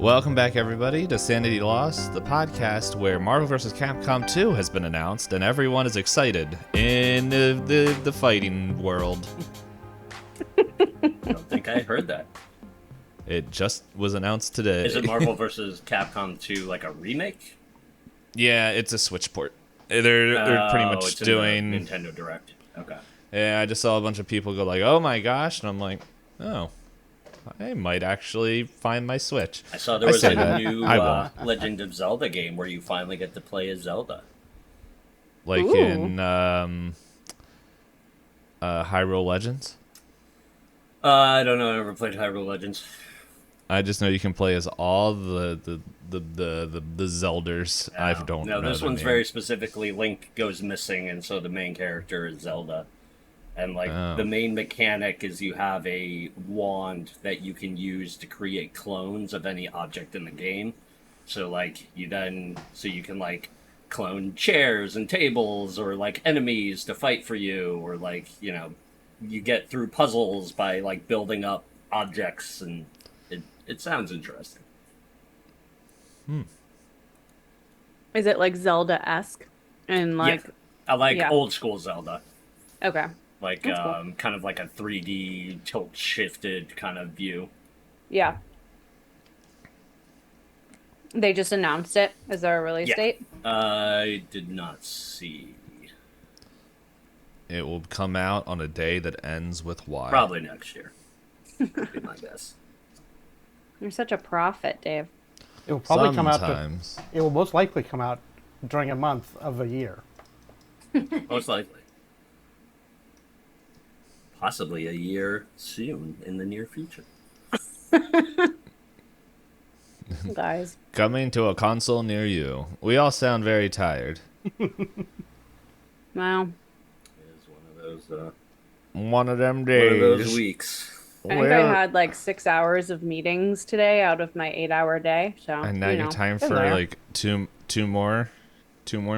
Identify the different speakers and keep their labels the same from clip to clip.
Speaker 1: Welcome back, everybody, to Sanity Lost, the podcast where Marvel vs. Capcom 2 has been announced, and everyone is excited in the fighting world.
Speaker 2: I don't think I heard that.
Speaker 1: It just was announced today.
Speaker 2: Is it Marvel vs. Capcom 2 like a remake?
Speaker 1: Yeah, it's a Switch port. They're pretty much
Speaker 2: it's
Speaker 1: doing
Speaker 2: in the Nintendo Direct. Okay.
Speaker 1: Yeah, I just saw a bunch of people go like, "Oh my gosh," and I'm like, "Oh, I might actually find my Switch."
Speaker 2: I saw there was a
Speaker 1: that.
Speaker 2: new Legend of Zelda game where you finally get to play as Zelda.
Speaker 1: Like
Speaker 3: Ooh.
Speaker 1: in Hyrule Legends.
Speaker 2: I don't know. I never played Hyrule Legends.
Speaker 1: I just know you can play as all the Zelders. I don't know.
Speaker 2: No, this
Speaker 1: the
Speaker 2: one's
Speaker 1: name.
Speaker 2: very specifically Link goes missing, and so the main character is Zelda. And the main mechanic is you have a wand that you can use to create clones of any object in the game. So you can clone chairs and tables or enemies to fight for you, or you get through puzzles by building up objects, and it sounds interesting.
Speaker 3: Is it like Zelda-esque? And
Speaker 2: I like
Speaker 3: yeah.
Speaker 2: old school Zelda.
Speaker 3: Okay.
Speaker 2: That's cool. Kind of like a 3D tilt shifted kind of view.
Speaker 3: Yeah. They just announced it. Is there a release date?
Speaker 2: I did not see.
Speaker 1: It will come out on a day that ends with Y.
Speaker 2: Probably next year. Would be my guess.
Speaker 3: You're such a prophet, Dave.
Speaker 4: It will probably come out.
Speaker 1: Sometimes.
Speaker 4: It will most likely come out during a month of a year.
Speaker 2: Most likely. Possibly a year soon in the near future.
Speaker 3: Guys.
Speaker 1: Coming to a console near you. We all sound very tired.
Speaker 3: Wow.
Speaker 2: It is
Speaker 1: One of them
Speaker 2: one
Speaker 1: days.
Speaker 2: of those weeks.
Speaker 3: I think I had 6 hours of meetings today out of my 8-hour day. So
Speaker 1: And now you're time for
Speaker 3: there.
Speaker 1: two more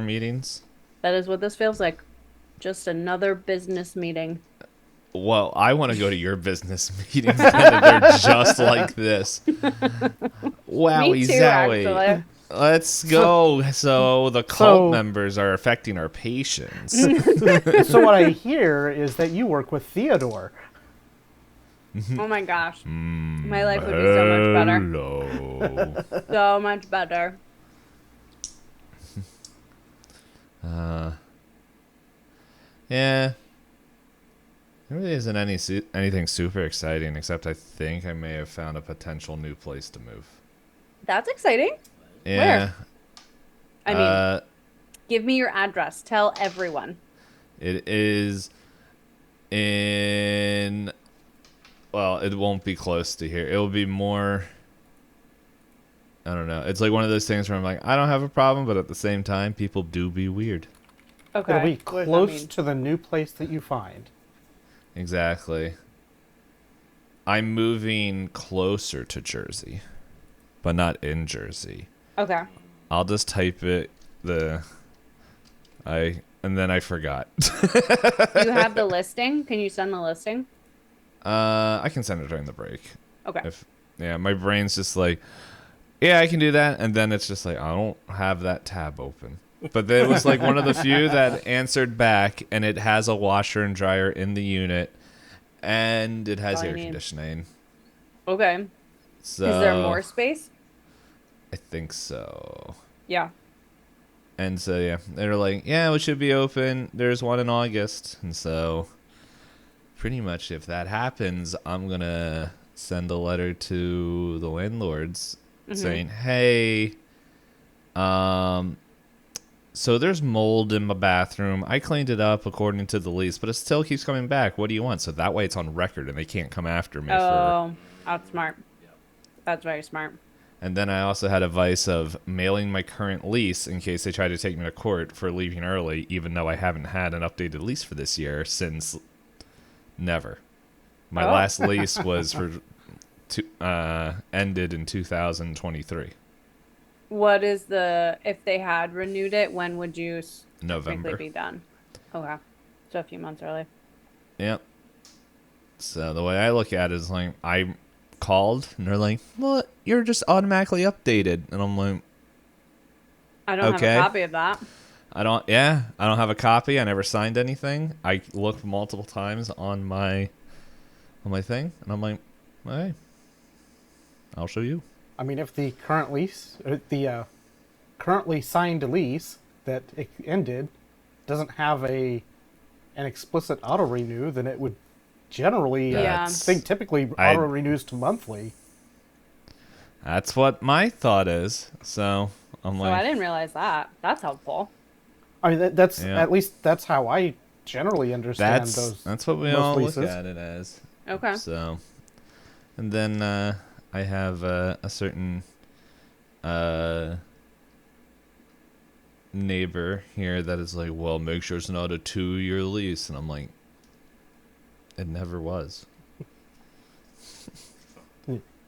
Speaker 1: meetings.
Speaker 3: That is what this feels like. Just another business meeting.
Speaker 1: Well, I want to go to your business meetings, and they're just like this. Wowie
Speaker 3: Me too,
Speaker 1: zowie.
Speaker 3: actually.
Speaker 1: Let's go. So the cult members are affecting our patience.
Speaker 4: So what I hear is that you work with Theodore.
Speaker 3: Oh my gosh. My life would be so much better.
Speaker 1: Hello.
Speaker 3: So much better.
Speaker 1: Yeah. There really isn't anything super exciting, except I think I may have found a potential new place to move.
Speaker 3: That's exciting.
Speaker 1: Yeah.
Speaker 3: I mean, give me your address. Tell everyone.
Speaker 1: It is in... Well, it won't be close to here. It will be more... I don't know. It's like one of those things where I'm like, I don't have a problem, but at the same time, people do be weird.
Speaker 3: Okay.
Speaker 4: It'll be
Speaker 3: What does that
Speaker 4: close
Speaker 3: mean?
Speaker 4: to the new place that you find.
Speaker 1: Exactly. I'm moving closer to Jersey, but not in Jersey.
Speaker 3: Okay.
Speaker 1: I'll just type it and then I forgot.
Speaker 3: You have the listing? Can you send the listing?
Speaker 1: I can send it during the break.
Speaker 3: Okay.
Speaker 1: My brain's just like, yeah, I can do that, and then it's just like I don't have that tab open. But it was like one of the few that answered back, and it has a washer and dryer in the unit, and it has
Speaker 3: all I
Speaker 1: air
Speaker 3: need.
Speaker 1: conditioning.
Speaker 3: Okay.
Speaker 1: So
Speaker 3: Is there more space?
Speaker 1: I think so.
Speaker 3: Yeah.
Speaker 1: And so yeah, they're like, yeah, it should be open. There's one in August, and so pretty much if that happens, I'm gonna send a letter to the landlords saying, hey, so there's mold in my bathroom. I cleaned it up according to the lease, but it still keeps coming back. What do you want? So that way it's on record and they can't come after me
Speaker 3: Oh, that's smart. That's very smart.
Speaker 1: And then I also had advice of mailing my current lease in case they try to take me to court for leaving early, even though I haven't had an updated lease for this year since never. My last lease was ended in 2023.
Speaker 3: What is if they had renewed it, when would you
Speaker 1: November.
Speaker 3: typically be done? Okay. So a few months early.
Speaker 1: Yep. So the way I look at it is like, I called and they're like, well, you're just automatically updated. And I'm like,
Speaker 3: I don't
Speaker 1: okay.
Speaker 3: have a copy of that.
Speaker 1: I don't have a copy. I never signed anything. I looked multiple times on my thing, and I'm like, hey, I'll show you.
Speaker 4: I mean, if the current lease, currently signed lease that it ended doesn't have an explicit auto renew, then it would generally, typically auto renews to monthly.
Speaker 1: That's what my thought is. So I'm like,
Speaker 3: I didn't realize that. That's helpful.
Speaker 4: I mean, that's at least that's how I generally understand those.
Speaker 1: That's what we all look at it as.
Speaker 3: Okay.
Speaker 1: So, and then I have a certain neighbor here that is like, well, make sure it's not a 2-year lease, and I'm like, it never was.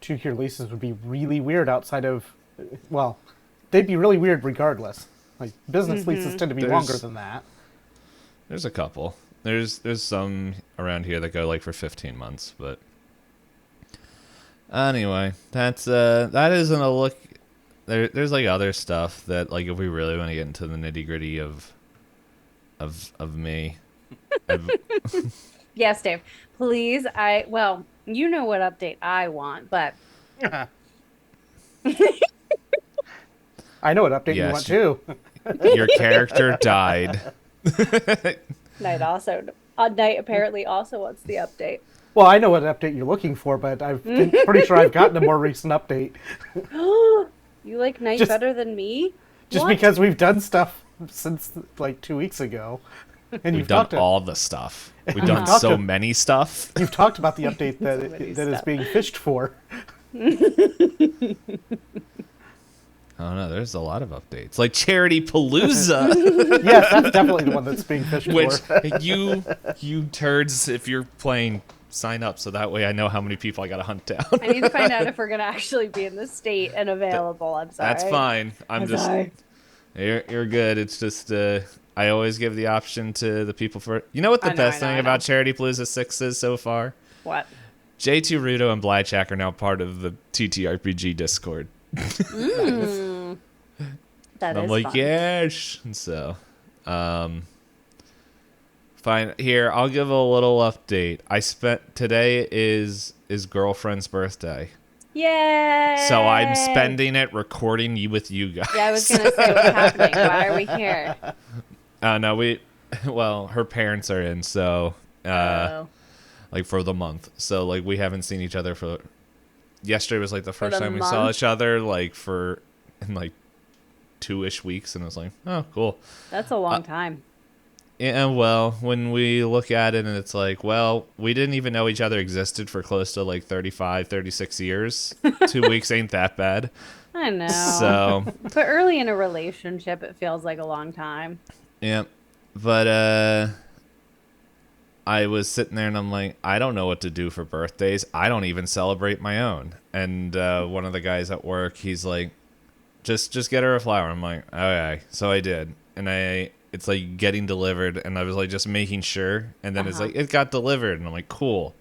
Speaker 4: 2-year leases would be really weird outside of, well, they'd be really weird regardless. Like, business leases tend to be longer than that.
Speaker 1: There's a couple. There's some around here that go like for 15 months, but anyway, that isn't a look. There's like other stuff that, like, if we really want to get into the nitty gritty of me.
Speaker 3: Yes, Dave. Please, well, you know what update I want, but
Speaker 4: I know what update you want too.
Speaker 1: Your character died.
Speaker 3: Nite apparently also wants the update.
Speaker 4: Well, I know what update you're looking for, but I'm pretty sure I've gotten a more recent update.
Speaker 3: You like Nite better than me?
Speaker 4: Just because we've done stuff since like 2 weeks ago. And
Speaker 1: We've done all the stuff. We've done so many stuff.
Speaker 4: You've talked about the update that is being fished for.
Speaker 1: Oh no, there's a lot of updates. Like Charity Palooza.
Speaker 4: Yes, that's definitely the one that's being fished
Speaker 1: Which
Speaker 4: for.
Speaker 1: you turds, if you're playing, sign up so that way I know how many people I gotta hunt down.
Speaker 3: I need to find out if we're gonna actually be in the state and available. I'm sorry.
Speaker 1: That's fine. You're good. It's just I always give the option to the people for. You know what the best thing about Charity Palooza 6 is so far?
Speaker 3: What?
Speaker 1: J2 Rudo and Blyjack are now part of the TTRPG Discord.
Speaker 3: That
Speaker 1: I'm
Speaker 3: is
Speaker 1: like,
Speaker 3: fun.
Speaker 1: yes. And so, fine. Here, I'll give a little update. Today is girlfriend's birthday.
Speaker 3: Yay!
Speaker 1: So I'm spending it recording you with you guys.
Speaker 3: Yeah, I was gonna say, what's happening? Why are we here?
Speaker 1: No, her parents are in, so like for the month. So like we haven't seen each other for. Yesterday was like the first time we saw each other like in like 2-ish weeks, and I was like, oh, cool.
Speaker 3: That's a long time.
Speaker 1: Yeah, well, when we look at it and it's like, well, we didn't even know each other existed for close to like 35, 36 years. 2 weeks ain't that bad.
Speaker 3: I know.
Speaker 1: So,
Speaker 3: but early in a relationship, it feels like a long time.
Speaker 1: Yeah. But I was sitting there and I'm like, I don't know what to do for birthdays. I don't even celebrate my own. And one of the guys at work, he's like, just get her a flower. I'm like, okay. So I did. And it's like getting delivered, and I was like just making sure, and then it's like it got delivered, and I'm like, cool.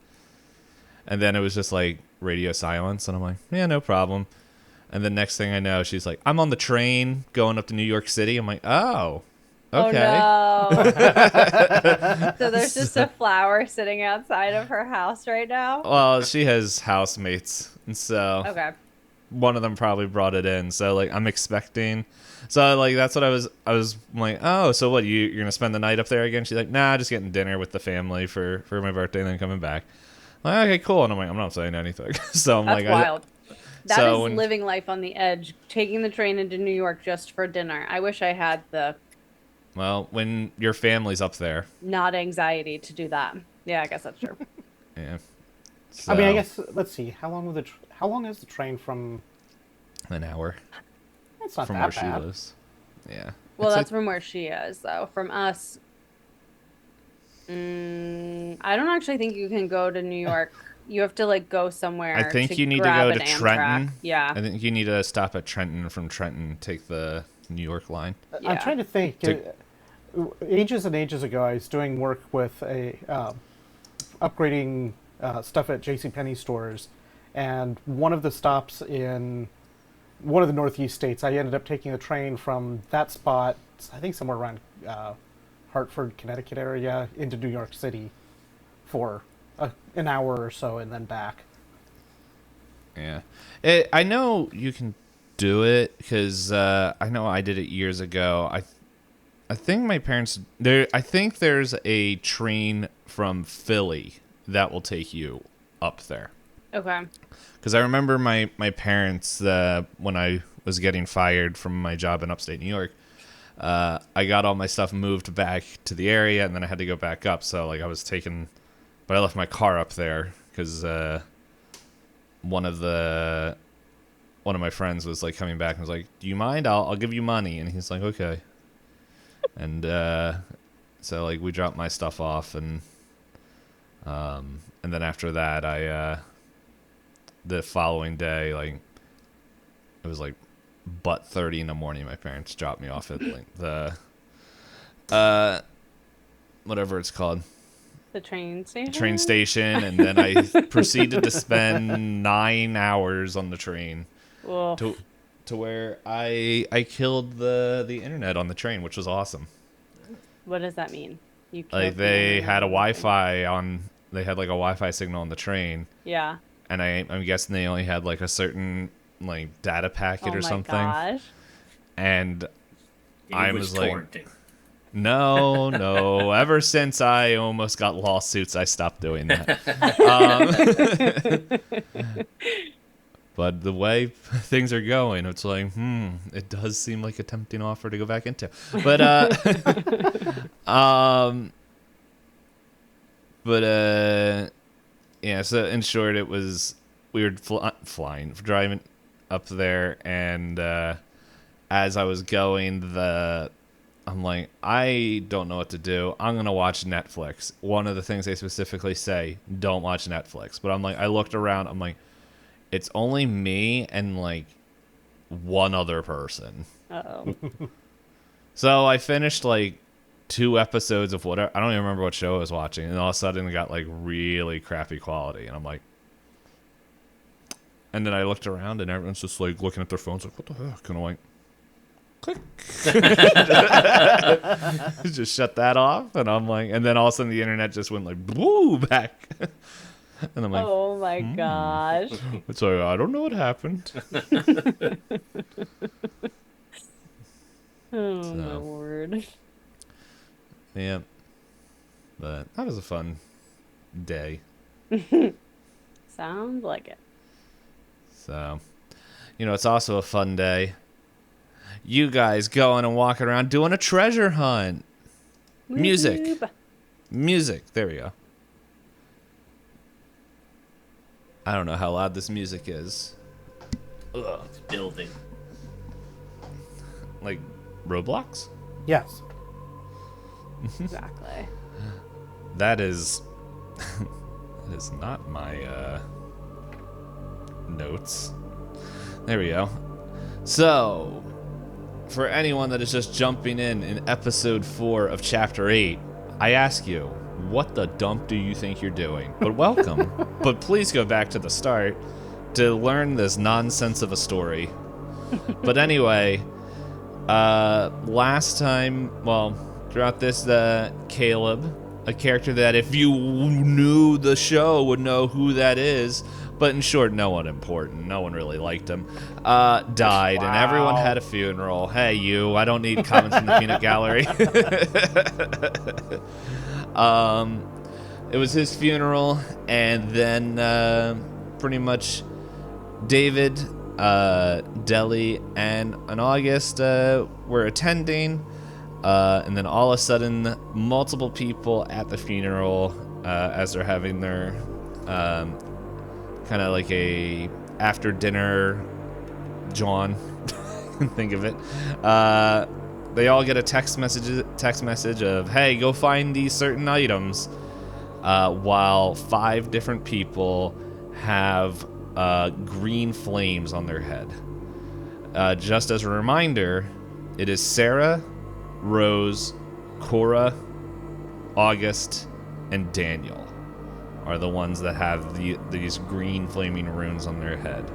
Speaker 1: And then it was just like radio silence, and I'm like, yeah, no problem. And the next thing I know, she's like, I'm on the train going up to New York City. I'm like, oh, okay.
Speaker 3: Oh no. So there's just a flower sitting outside of her house right now?
Speaker 1: Well, she has housemates, and so one of them probably brought it in. So like I'm expecting. So like that's what I was like, oh, so what, you're gonna spend the night up there again? She's like, nah, just getting dinner with the family for my birthday and then coming back. I'm like, okay, cool. And I'm like, I'm not saying anything. So I'm
Speaker 3: that's
Speaker 1: like,
Speaker 3: wild. That is living life on the edge, taking the train into New York just for dinner. I wish I had the
Speaker 1: when your family's up there.
Speaker 3: Not anxiety to do that. Yeah, I guess that's true.
Speaker 1: Yeah. So,
Speaker 4: I mean, I guess let's see. How long is the train from?
Speaker 1: An hour.
Speaker 4: That's not
Speaker 1: from
Speaker 4: that
Speaker 1: where
Speaker 4: bad.
Speaker 1: she lives. Yeah.
Speaker 3: Well, that's from where she is, though. From us, I don't actually think you can go to New York. You have to like go somewhere.
Speaker 1: I think you need to go to Trenton.
Speaker 3: Yeah.
Speaker 1: I think you need to stop at Trenton. From Trenton, take the New York line.
Speaker 3: Yeah.
Speaker 4: I'm trying to think. Ages and ages ago, I was doing work with upgrading stuff at JCPenney stores, and one of the stops in one of the Northeast states, I ended up taking a train from that spot, I think somewhere around Hartford, Connecticut area, into New York City for an hour or so, and then back.
Speaker 1: Yeah. I know you can do it, because I know I did it years ago. I think my parents... I think there's a train from Philly that will take you up there.
Speaker 3: Okay.
Speaker 1: Because I remember my parents, when I was getting fired from my job in upstate New York, I got all my stuff moved back to the area, and then I had to go back up. So, like, I was taking... But I left my car up there, because one of my friends was, like, coming back and was like, do you mind? I'll give you money. And he's like, okay. And so, like, we dropped my stuff off, and then after that, the following day, like, it was like butt 30 in the morning. My parents dropped me off at like the whatever it's called,
Speaker 3: the train
Speaker 1: station, and then I proceeded to spend 9 hours on the train to where I killed the internet on the train, which was awesome.
Speaker 3: What does that mean? You
Speaker 1: like they had a Wi-Fi on. They had like a Wi-Fi signal on the train.
Speaker 3: Yeah. And
Speaker 1: I'm guessing they only had like a certain like data packet or something.
Speaker 3: Oh my gosh.
Speaker 1: And I was like,
Speaker 2: torrenting.
Speaker 1: No. Ever since I almost got lawsuits, I stopped doing that. But the way things are going, it's like, it does seem like a tempting offer to go back into. But yeah, so in short, it was weird driving up there, and as I was going, I'm like, I don't know what to do. I'm going to watch Netflix. One of the things they specifically say, don't watch Netflix. But I'm like, I looked around, I'm like, it's only me and like one other person.
Speaker 3: Uh-oh.
Speaker 1: So I finished like 2 episodes of whatever. I don't even remember what show I was watching, and all of a sudden it got like really crappy quality, and I'm like, and then I looked around and everyone's just like looking at their phones like, what the heck? And I'm like, click. Just shut that off, and I'm like, and then all of a sudden the internet just went like woo back. And I'm like,
Speaker 3: oh my gosh.
Speaker 1: It's like, I don't know what happened.
Speaker 3: Oh my word.
Speaker 1: Yeah. But that was a fun day.
Speaker 3: Sounds like it.
Speaker 1: So, it's also a fun day. You guys going and walking around doing a treasure hunt. Music. There we go. I don't know how loud this music is.
Speaker 2: Ugh, it's building.
Speaker 1: Like Roblox?
Speaker 4: Yes.
Speaker 3: Exactly.
Speaker 1: That is not my notes. There we go. So, for anyone that is just jumping in episode 4 of chapter 8, I ask you, what the dump do you think you're doing? But welcome. But please go back to the start to learn this nonsense of a story. But anyway, last time, throughout this, Caleb, a character that if you knew the show would know who that is, but in short, no one important, no one really liked him, died, and everyone had a funeral. Hey, you, I don't need comments from the peanut gallery. It was his funeral, and then pretty much David, Deli, and August were attending, and then all of a sudden, multiple people at the funeral, as they're having their kind of like a after dinner John, think of it. They all get a text message of, hey, go find these certain items, while 5 different people have green flames on their head. Just as a reminder, it is Sarah, Rose, Cora, August, and Daniel are the ones that have these green flaming runes on their head.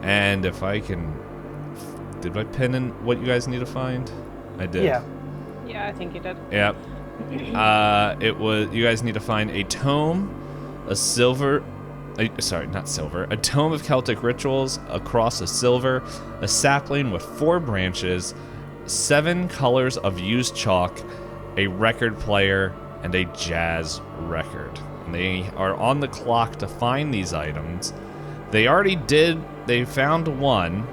Speaker 1: And if I can... Did I pin in what you guys need to find? I did.
Speaker 4: Yeah.
Speaker 3: Yeah, I think you did.
Speaker 1: Yep. It was... You guys need to find a tome, a silver... sorry, not silver. A tome of Celtic rituals, a cross of silver, a sapling with 4 branches, 7 colors of used chalk, a record player, and a jazz record. And they are on the clock to find these items. They already did. They found one.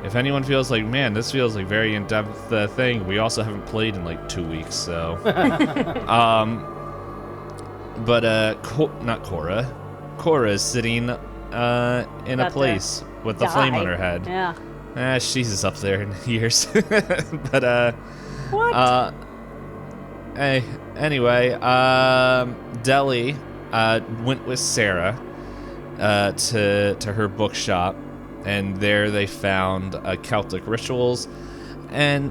Speaker 1: If anyone feels like, man, this feels like very in-depth thing, we also haven't played in like 2 weeks, so. Not Cora. Cora is sitting in a place with the flame on her head.
Speaker 3: Yeah.
Speaker 1: She's up there in years. But
Speaker 3: What?
Speaker 1: hey, anyway, Deli went with Sarah to her bookshop, and there they found Celtic rituals, and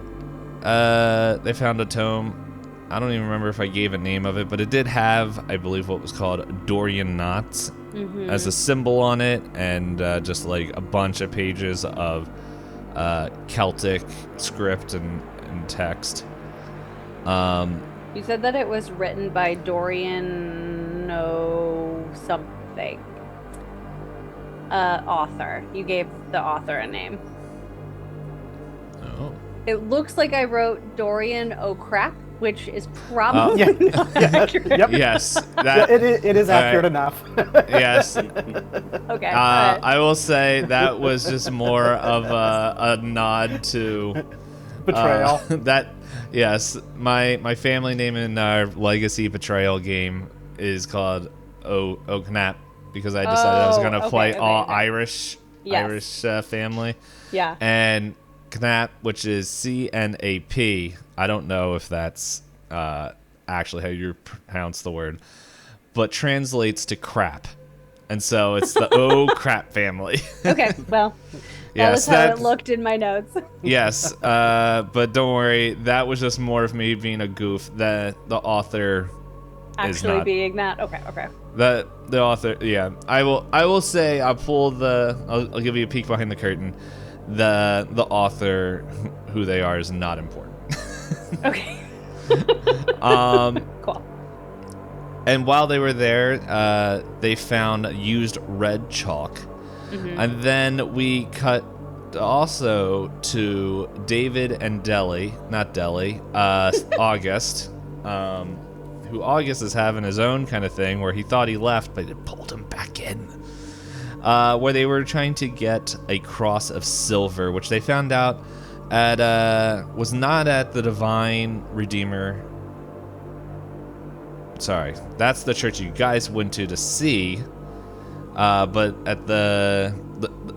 Speaker 1: they found a tome. I don't even remember if I gave a name of it, but it did have, I believe, what was called Dorian knots as a symbol on it, and just like a bunch of pages of Celtic script and text.
Speaker 3: You said that it was written by Dorian something. Author. You gave the author a name.
Speaker 1: Oh.
Speaker 3: It looks like I wrote Dorian O'Crap, which is probably accurate.
Speaker 4: Yep.
Speaker 1: Yes.
Speaker 4: Yeah, it is accurate enough.
Speaker 1: Yes.
Speaker 3: Okay.
Speaker 1: I will say that was just more of a nod to
Speaker 4: Betrayal.
Speaker 1: Yes, my family name in our Legacy Betrayal game is called O'Knap, because I decided I was gonna play all Irish family.
Speaker 3: Yeah.
Speaker 1: And Knap, which is CNAP. I don't know if that's actually how you pronounce the word, but translates to crap. And so it's the O crap family.
Speaker 3: Okay, well, that was how it looked in my notes.
Speaker 1: Yes, but don't worry, that was just more of me being a goof. The author is
Speaker 3: Actually
Speaker 1: not.
Speaker 3: being that. Okay.
Speaker 1: The author, yeah. I will say I'll give you a peek behind the curtain. The author, who they are, is not important.
Speaker 3: Okay. Cool.
Speaker 1: And while they were there, they found used red chalk. And then we cut also to David and August, who August is having his own kind of thing where he thought he left, but it pulled him back in. Where they were trying to get a cross of silver, which they found out was not at the Divine Redeemer. Sorry, that's the church you guys went to see, but at the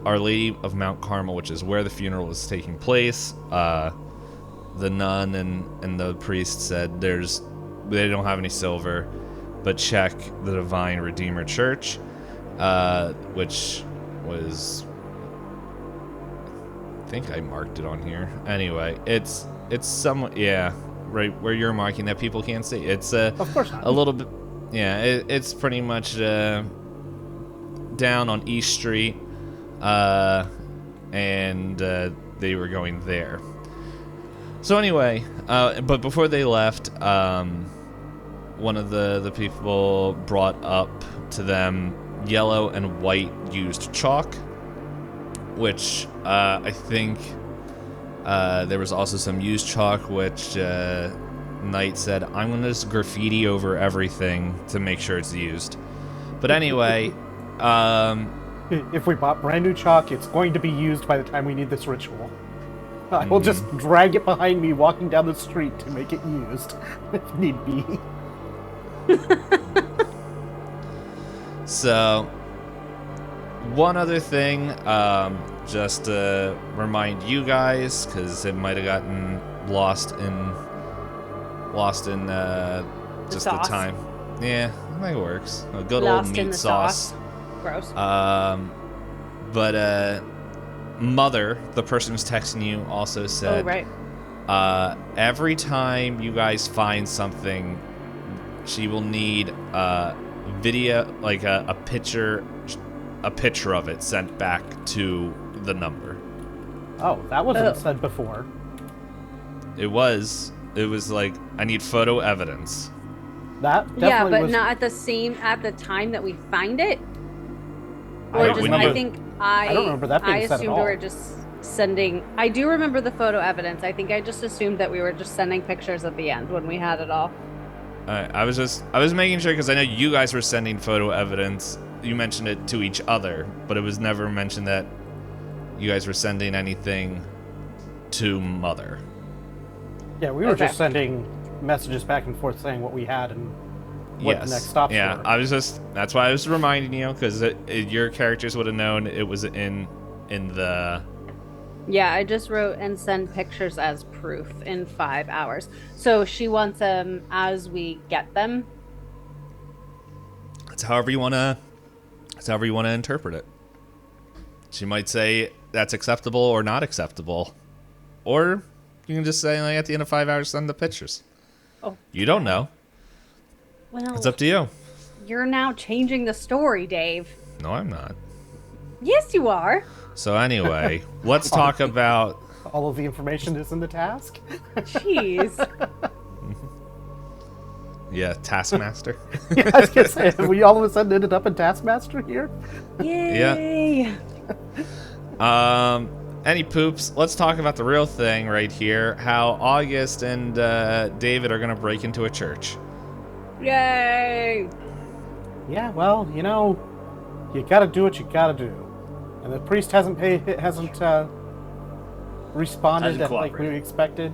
Speaker 1: Our Lady of Mount Carmel, which is where the funeral was taking place. The nun and the priest said they don't have any silver, but check the Divine Redeemer Church. Which was, I think I marked it on here. Anyway, it's somewhat, yeah, right where you're marking that people can't see. It's
Speaker 4: Of course not.
Speaker 1: a little bit, yeah. It's pretty much down on East Street, and they were going there. So anyway, but before they left, one of the people brought up to them yellow and white used chalk, which I think there was also some used chalk, which Nite said, I'm going to just graffiti over everything to make sure it's used. But anyway,
Speaker 4: If we bought brand new chalk, it's going to be used by the time we need this ritual. I will just drag it behind me walking down the street to make it used, if need be.
Speaker 1: So, one other thing, just to remind you guys, because it might have gotten lost in just the
Speaker 3: sauce.
Speaker 1: time. Yeah, that works. A good
Speaker 3: Lost
Speaker 1: old
Speaker 3: in
Speaker 1: meat
Speaker 3: the
Speaker 1: sauce.
Speaker 3: Gross.
Speaker 1: But Mother, the person who's texting you, also said,
Speaker 3: right.
Speaker 1: Every time you guys find something, she will need video, like a picture of it sent back to the number.
Speaker 4: Oh, that wasn't said before.
Speaker 1: It was like, I need photo evidence.
Speaker 4: That definitely
Speaker 3: yeah, but
Speaker 4: was...
Speaker 3: not at the time that we find it.
Speaker 4: I
Speaker 3: Or
Speaker 4: don't
Speaker 3: just
Speaker 4: remember-
Speaker 3: I think
Speaker 4: I don't remember that being
Speaker 3: I
Speaker 4: said at
Speaker 3: assumed
Speaker 4: all.
Speaker 3: we were just sending. I do remember the photo evidence. I think I just assumed that we were just sending pictures at the end when we had it all.
Speaker 1: I was making sure because I know you guys were sending photo evidence. You mentioned it to each other, but it was never mentioned that you guys were sending anything to Mother.
Speaker 4: Yeah, we were
Speaker 3: Okay.
Speaker 4: just sending messages back and forth saying what we had and what the next stops
Speaker 1: Yeah,
Speaker 4: were.
Speaker 1: that's why I was reminding you, because your characters would have known it was in the...
Speaker 3: Yeah, I just wrote and send pictures as proof in 5 hours. So she wants them as we get them.
Speaker 1: It's however you want to interpret it. She might say that's acceptable or not acceptable. Or you can just say, like, at the end of 5 hours, send the pictures.
Speaker 3: Oh,
Speaker 1: You don't know.
Speaker 3: well,
Speaker 1: It's up to you.
Speaker 3: you're now changing the story, Dave.
Speaker 1: No, I'm not.
Speaker 3: Yes, you are.
Speaker 1: So anyway, let's talk about...
Speaker 4: All of the information is in the task.
Speaker 3: Jeez.
Speaker 1: Yeah, Taskmaster.
Speaker 4: Yeah, I was gonna say, we all of a sudden ended up in Taskmaster here.
Speaker 3: Yay.
Speaker 1: Any poops, let's talk about the real thing right here. How August and David are going to break into a church.
Speaker 3: Yay.
Speaker 4: Yeah, well, you know, you gotta do what you gotta do. And the priest hasn't responded
Speaker 2: Hasn't
Speaker 4: like we
Speaker 2: cooperated.
Speaker 4: expected.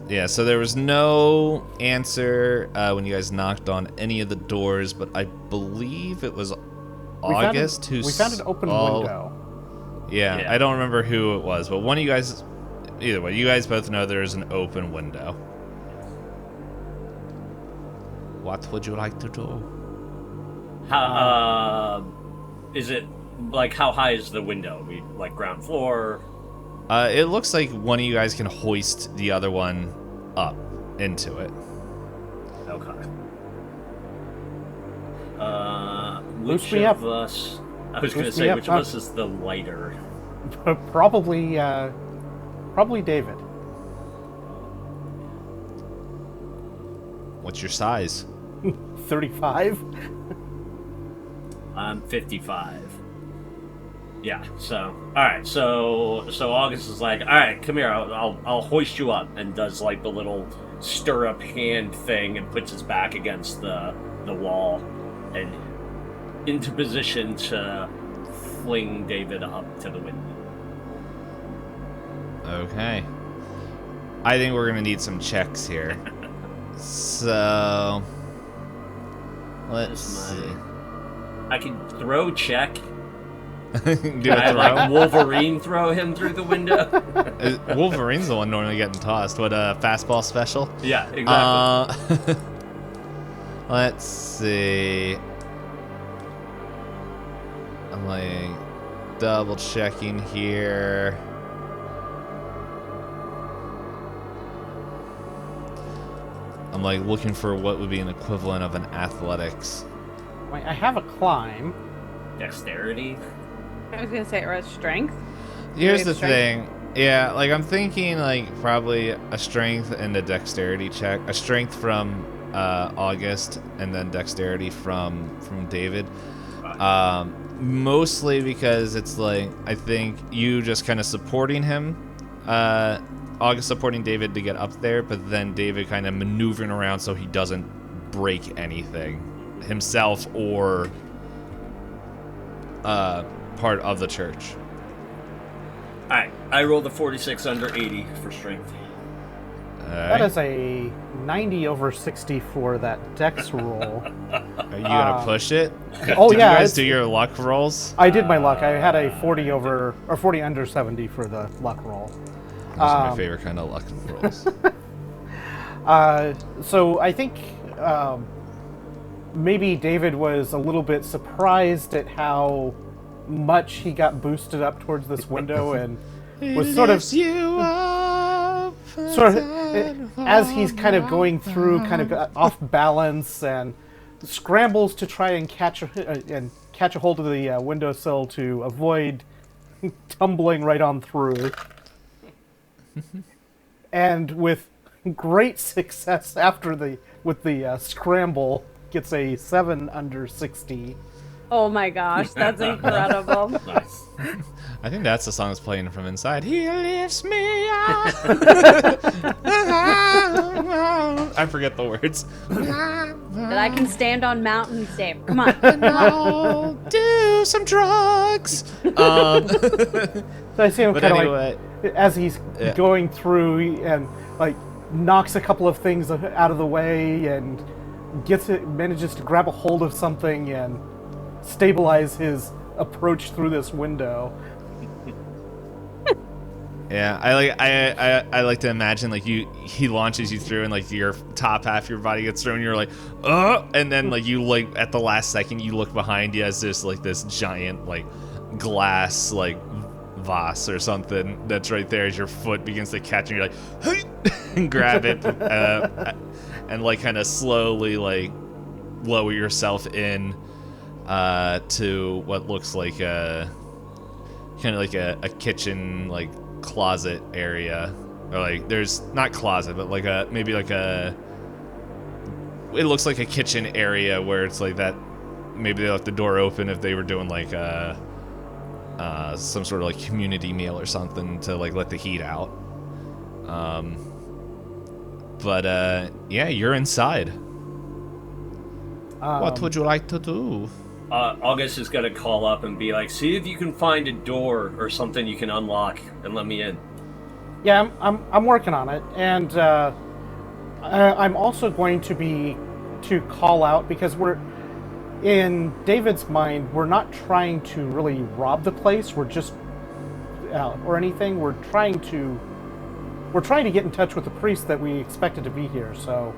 Speaker 1: Yeah, so there was no answer when you guys knocked on any of the doors, but I believe it was August who...
Speaker 4: We found an open window.
Speaker 1: Yeah,
Speaker 2: Yeah.
Speaker 1: I don't remember who it was, but one of you guys... Either way, you guys both know there's an open window. What would you like to do?
Speaker 2: How is it? Like, how high is the window? Like ground floor?
Speaker 1: It looks like one of you guys can hoist the other one up into it.
Speaker 2: Okay.
Speaker 4: Boost
Speaker 2: Which
Speaker 4: me
Speaker 2: of
Speaker 4: up.
Speaker 2: us? I was going to
Speaker 4: Boost me
Speaker 2: say,
Speaker 4: up,
Speaker 2: which of
Speaker 4: huh?
Speaker 2: us is the lighter?
Speaker 4: Probably David.
Speaker 1: What's your size?
Speaker 4: 35.
Speaker 2: I'm 55. Yeah. So, all right. So August is like, all right, come here. I'll hoist you up, and does like the little stirrup hand thing, and puts his back against the wall, and into position to fling David up to the window.
Speaker 1: Okay. I think we're gonna need some checks here. So... Let's see.
Speaker 2: I can throw check.
Speaker 1: Do
Speaker 2: Can
Speaker 1: a
Speaker 2: I like
Speaker 1: throw?
Speaker 2: Wolverine throw him through the window?
Speaker 1: Wolverine's the one normally getting tossed. What, a fastball special?
Speaker 2: Yeah, exactly.
Speaker 1: Let's see. I'm like double checking here. I'm like looking for what would be an equivalent of an athletics.
Speaker 4: Wait, I have a climb.
Speaker 2: Dexterity.
Speaker 3: I was gonna say, or strength.
Speaker 1: Here's
Speaker 3: Maybe
Speaker 1: the
Speaker 3: strength?
Speaker 1: thing. Yeah, like I'm thinking like probably a strength and a dexterity check. A strength from August and then dexterity from David. Mostly because it's like I think you just kind of supporting him. August supporting David to get up there, but then David kind of maneuvering around so he doesn't break anything himself or part of the church.
Speaker 2: Alright, I rolled a 46 under 80 for strength.
Speaker 4: That is a 90 over 60 for that dex roll.
Speaker 1: Are you gonna push it?
Speaker 4: Oh
Speaker 1: Did
Speaker 4: yeah,
Speaker 1: you guys
Speaker 4: it's-
Speaker 1: do your luck rolls?
Speaker 4: I did my luck. I had a 40 over or 40 under 70 for the luck roll.
Speaker 1: Those are my favorite kind of luck rolls.
Speaker 4: So I think maybe David was a little bit surprised at how much he got boosted up towards this window and was sort of as he's kind of going through, kind of got off balance and scrambles to try and catch a hold of the windowsill to avoid tumbling right on through. And with great success with the scramble, gets a 7 under 60.
Speaker 3: Oh my gosh, that's incredible.
Speaker 2: Nice.
Speaker 1: I think that's the song that's playing from inside. He lifts me up. I forget the words.
Speaker 3: That I can stand on mountains, Dave. Come on.
Speaker 1: I'll do some drugs.
Speaker 4: So I see him
Speaker 1: But
Speaker 4: kind of
Speaker 1: anyway,
Speaker 4: like, as he's
Speaker 1: yeah.
Speaker 4: going through and like knocks a couple of things out of the way and manages to grab a hold of something and stabilize his approach through this window.
Speaker 1: Yeah, I like to imagine like he launches you through and like your top half of your body gets thrown and you're like, and then like you like at the last second you look behind you as this giant like glass like vase or something that's right there as your foot begins to catch and you're like, hey! And grab it and like kind of slowly like lower yourself in to what looks like a kind of like a kitchen like closet area, or like there's not closet but like it looks like a kitchen area where it's like that maybe they left the door open if they were doing like some sort of like community meal or something to like let the heat out. But yeah, you're inside. What would you like to do?
Speaker 2: August is gonna call up and be like, "See if you can find a door or something you can unlock and let me in."
Speaker 4: Yeah, I'm working on it, and I'm also going to call out because we're in David's mind. We're not trying to really rob the place. We're just or anything. We're trying to get in touch with the priest that we expected to be here. So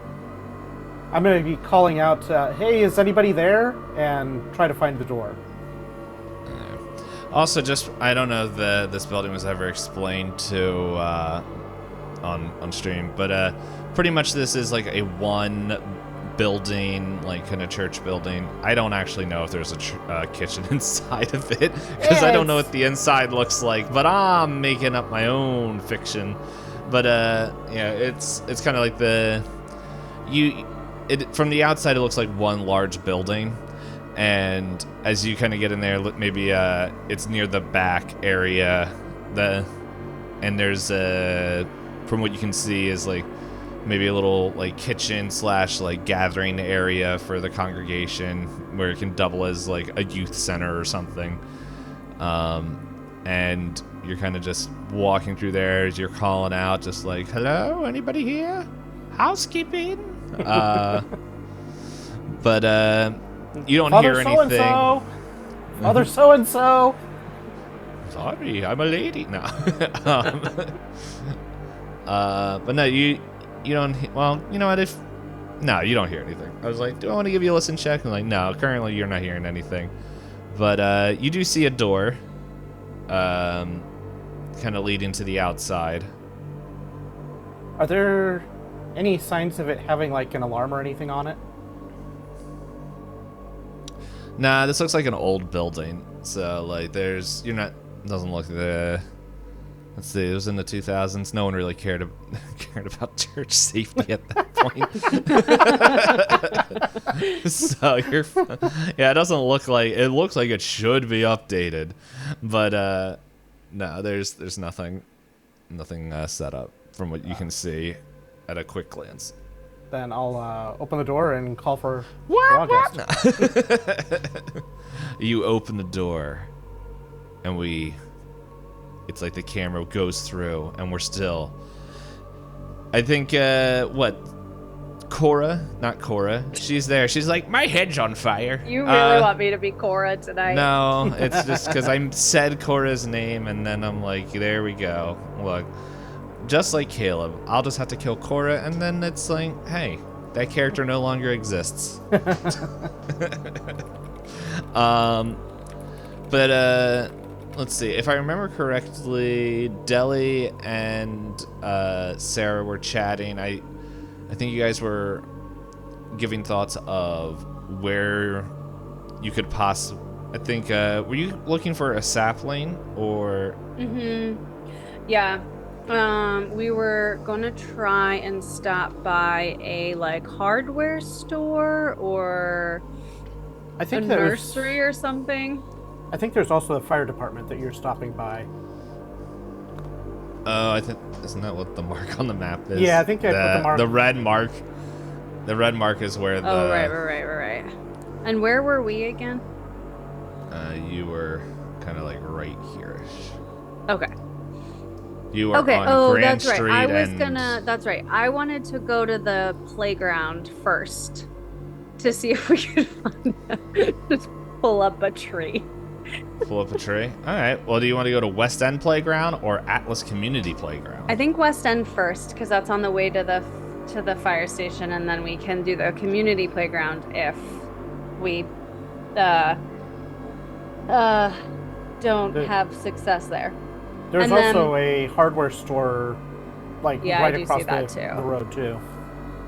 Speaker 4: I'm going to be calling out, "Hey, is anybody there?" and try to find the door.
Speaker 1: Also, just I don't know if this building was ever explained to on stream, but pretty much this is like a one building, like kind of church building. I don't actually know if there's a kitchen inside of it because I don't know what the inside looks like, but I'm making up my own fiction. But yeah, it's kind of like from the outside it looks like one large building, and as you kind of get in there, maybe it's near the back area, and there's from what you can see is like maybe a little like kitchen / like gathering area for the congregation where it can double as like a youth center or something. And you're kind of just walking through there as you're calling out, just like, "Hello, anybody here? Housekeeping?" But you don't hear anything.
Speaker 4: So-and-so. Father so-and-so.
Speaker 1: Sorry, I'm a lady. No. But no, you don't. Well, you know what? No, you don't hear anything. I was like, do I want to give you a listen check? I'm like, no, currently you're not hearing anything. But you do see a door, kind of leading to the outside.
Speaker 4: Are there any signs of it having like an alarm or anything on it?
Speaker 1: Nah, this looks like an old building. So like, doesn't look the. Let's see, it was in the 2000s. No one really cared about church safety at that point. So yeah, it doesn't look like it looks like it should be updated, but no, there's nothing set up from what you can see at a quick glance.
Speaker 4: Then I'll open the door and call for
Speaker 1: What?
Speaker 4: August.
Speaker 1: You open the door, and it's like the camera goes through, and we're still. I think not Cora. She's there. She's like, "My head's on fire."
Speaker 3: You really want me to be Cora tonight?
Speaker 1: No, it's just because I said Cora's name, and then I'm like, there we go. Look, just like Caleb, I'll just have to kill Cora, and then it's like, hey, that character no longer exists. But let's see. If I remember correctly, Deli and Sarah were chatting. I think you guys were giving thoughts of where you could possibly. I think. Were you looking for a sapling or?
Speaker 3: Yeah. We were gonna try and stop by a like hardware store or
Speaker 4: I
Speaker 3: a
Speaker 4: think
Speaker 3: nursery or something.
Speaker 4: I think there's also a fire department that you're stopping by.
Speaker 1: Oh, I think isn't that what the mark on the map is?
Speaker 4: Yeah, I think I put the mark.
Speaker 1: The red mark. The red mark is where the.
Speaker 3: Oh, right. And where were we again?
Speaker 1: You were kind of like right here-ish.
Speaker 3: Okay.
Speaker 1: You were
Speaker 3: Okay.
Speaker 1: on Grand
Speaker 3: That's right.
Speaker 1: Street
Speaker 3: I was
Speaker 1: and
Speaker 3: gonna. That's right. I wanted to go to the playground first to see if we could just pull up a tree.
Speaker 1: pull up a tree. All right. Well, do you want to go to West End Playground or Atlas Community Playground?
Speaker 3: I think West End first because that's on the way to the fire station, and then we can do the community playground if we don't have success there.
Speaker 4: There's
Speaker 3: And then-
Speaker 4: also a hardware store, like
Speaker 3: Yeah, I
Speaker 4: right
Speaker 3: do
Speaker 4: across
Speaker 3: see that too.
Speaker 4: the road too.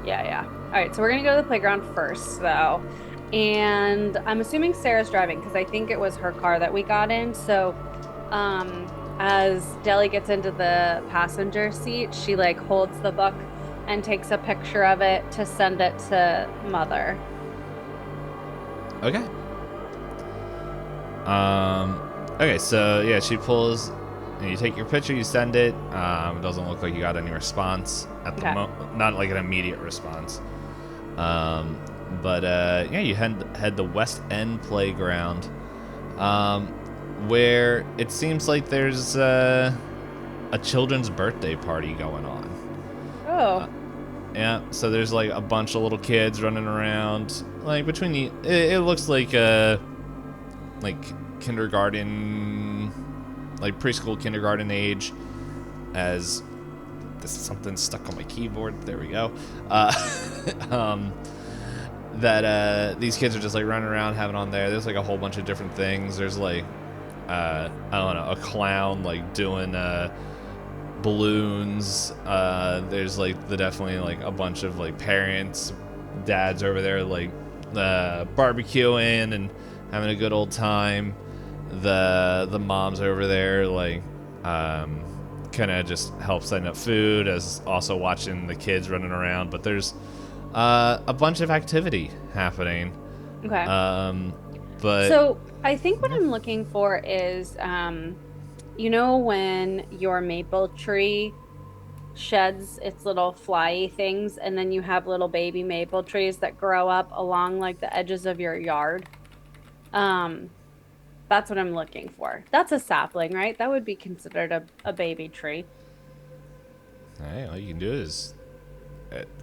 Speaker 3: Yeah. All right, so we're gonna go to the playground first, though, and I'm assuming Sarah's driving because I think it was her car that we got in. So, as Deli gets into the passenger seat, she like holds the book and takes a picture of it to send it to Mother.
Speaker 1: Okay. Okay, so yeah, she pulls, and you take your picture, you send it. It doesn't look like you got any response at the moment, not like an immediate response. But yeah, you head the West End Playground, where it seems like there's a children's birthday party going on.
Speaker 3: Oh.
Speaker 1: Yeah, so there's like a bunch of little kids running around, like between the. It looks like kindergarten, like preschool, kindergarten age. As this something stuck on my keyboard. There we go. These kids are just like running around having on there. There's like a whole bunch of different things. There's like I don't know, a clown like doing balloons. There's like definitely like a bunch of like parents, dads over there like barbecuing and having a good old time. The moms over there like kind of just help setting up food as also watching the kids running around. But there's a bunch of activity happening.
Speaker 3: Okay.
Speaker 1: But
Speaker 3: so I think what I'm looking for is, you know, when your maple tree sheds its little flyy things, and then you have little baby maple trees that grow up along like the edges of your yard. That's what I'm looking for. That's a sapling, right? That would be considered a baby tree.
Speaker 1: All right, all you can do is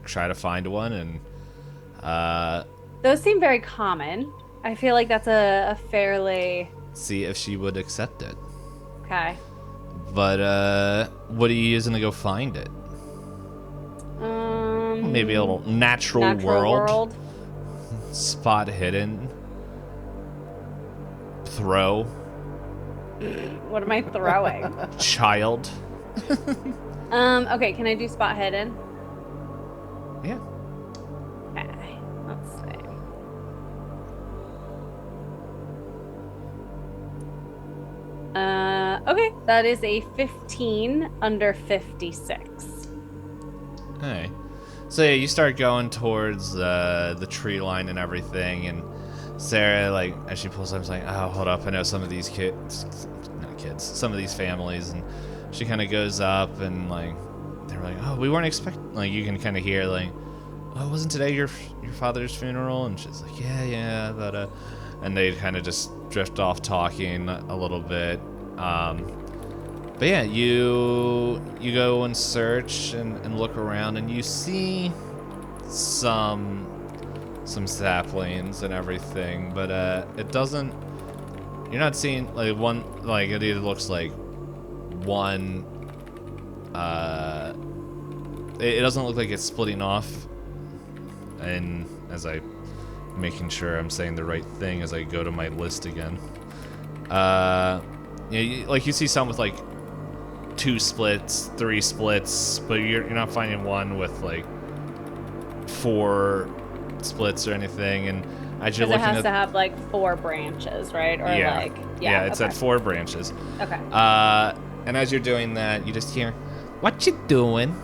Speaker 1: try to find one, and
Speaker 3: those seem very common. I feel like that's a fairly...
Speaker 1: see if she would accept it.
Speaker 3: Okay.
Speaker 1: But what are you using to go find it? Maybe a little natural world. Spot hidden. Throw.
Speaker 3: What am I throwing?
Speaker 1: Child.
Speaker 3: Okay, can I do spot hidden?
Speaker 1: Yeah.
Speaker 3: Okay, let's see. Okay, that is a 15 under 56.
Speaker 1: Alright. So yeah, you start going towards the tree line and everything, and Sarah, like, as she pulls up, is like, oh, hold up, I know some of these some of these families, and she kind of goes up, and, like, they're like, oh, we weren't expecting, like, you can kind of hear, like, oh, wasn't today your father's funeral? And she's like, yeah, but, and they kind of just drift off talking a little bit. But yeah, you go and search and look around, and you see some saplings and everything, but it doesn't. You're not seeing like one. Like it either looks like one. It doesn't look like it's splitting off. And as I making sure I'm saying the right thing as I go to my list again. Yeah, you see some with like 2 splits, 3 splits, but you're not finding one with like 4 splits or anything. And As you're
Speaker 3: Because it
Speaker 1: looking
Speaker 3: has
Speaker 1: at
Speaker 3: to have like 4 branches, right? Or like
Speaker 1: it's
Speaker 3: okay.
Speaker 1: at 4 branches.
Speaker 3: Okay.
Speaker 1: And as you're doing that, you just hear, "What you doing?"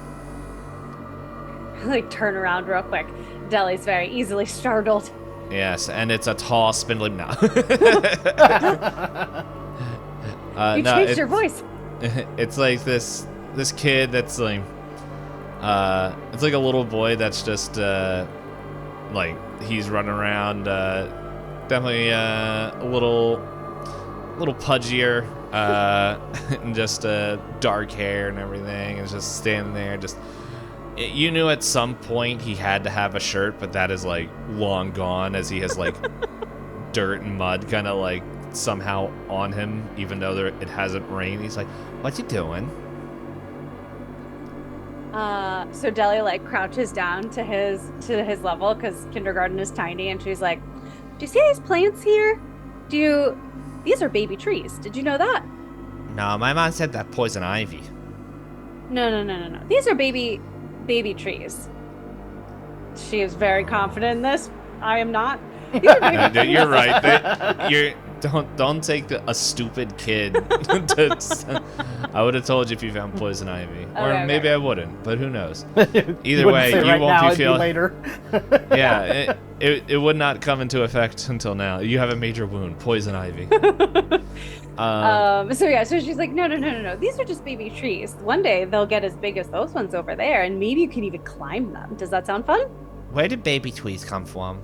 Speaker 3: Like turn around real quick. Deli's very easily startled.
Speaker 1: Yes, and it's a tall, spindly. No.
Speaker 3: You changed your voice.
Speaker 1: It's like this kid that's like, it's like a little boy that's just like he's running around, definitely a little pudgier, and just dark hair and everything, and just standing there. You knew at some point he had to have a shirt, but that is like long gone, as he has like dirt and mud kind of like somehow on him, even though it hasn't rained. He's like, "What you doing?"
Speaker 3: So Deli like crouches down to his level because kindergarten is tiny, and she's like, "Do you see these plants here? These are baby trees. Did you know that?"
Speaker 1: No, my mom said that poison ivy.
Speaker 3: No. These are baby trees. She is very confident in this. I am not. These are baby trees.
Speaker 1: You're right. Don't take a stupid kid. I would have told you if you found poison ivy, or maybe I wouldn't. But who knows? Either way, you
Speaker 4: right
Speaker 1: won't
Speaker 4: now,
Speaker 1: be feeling.
Speaker 4: later.
Speaker 1: Yeah, it would not come into effect until now. You have a major wound, poison ivy.
Speaker 3: So she's like, no. These are just baby trees. One day they'll get as big as those ones over there, and maybe you can even climb them. Does that sound fun?
Speaker 1: Where did baby trees come from?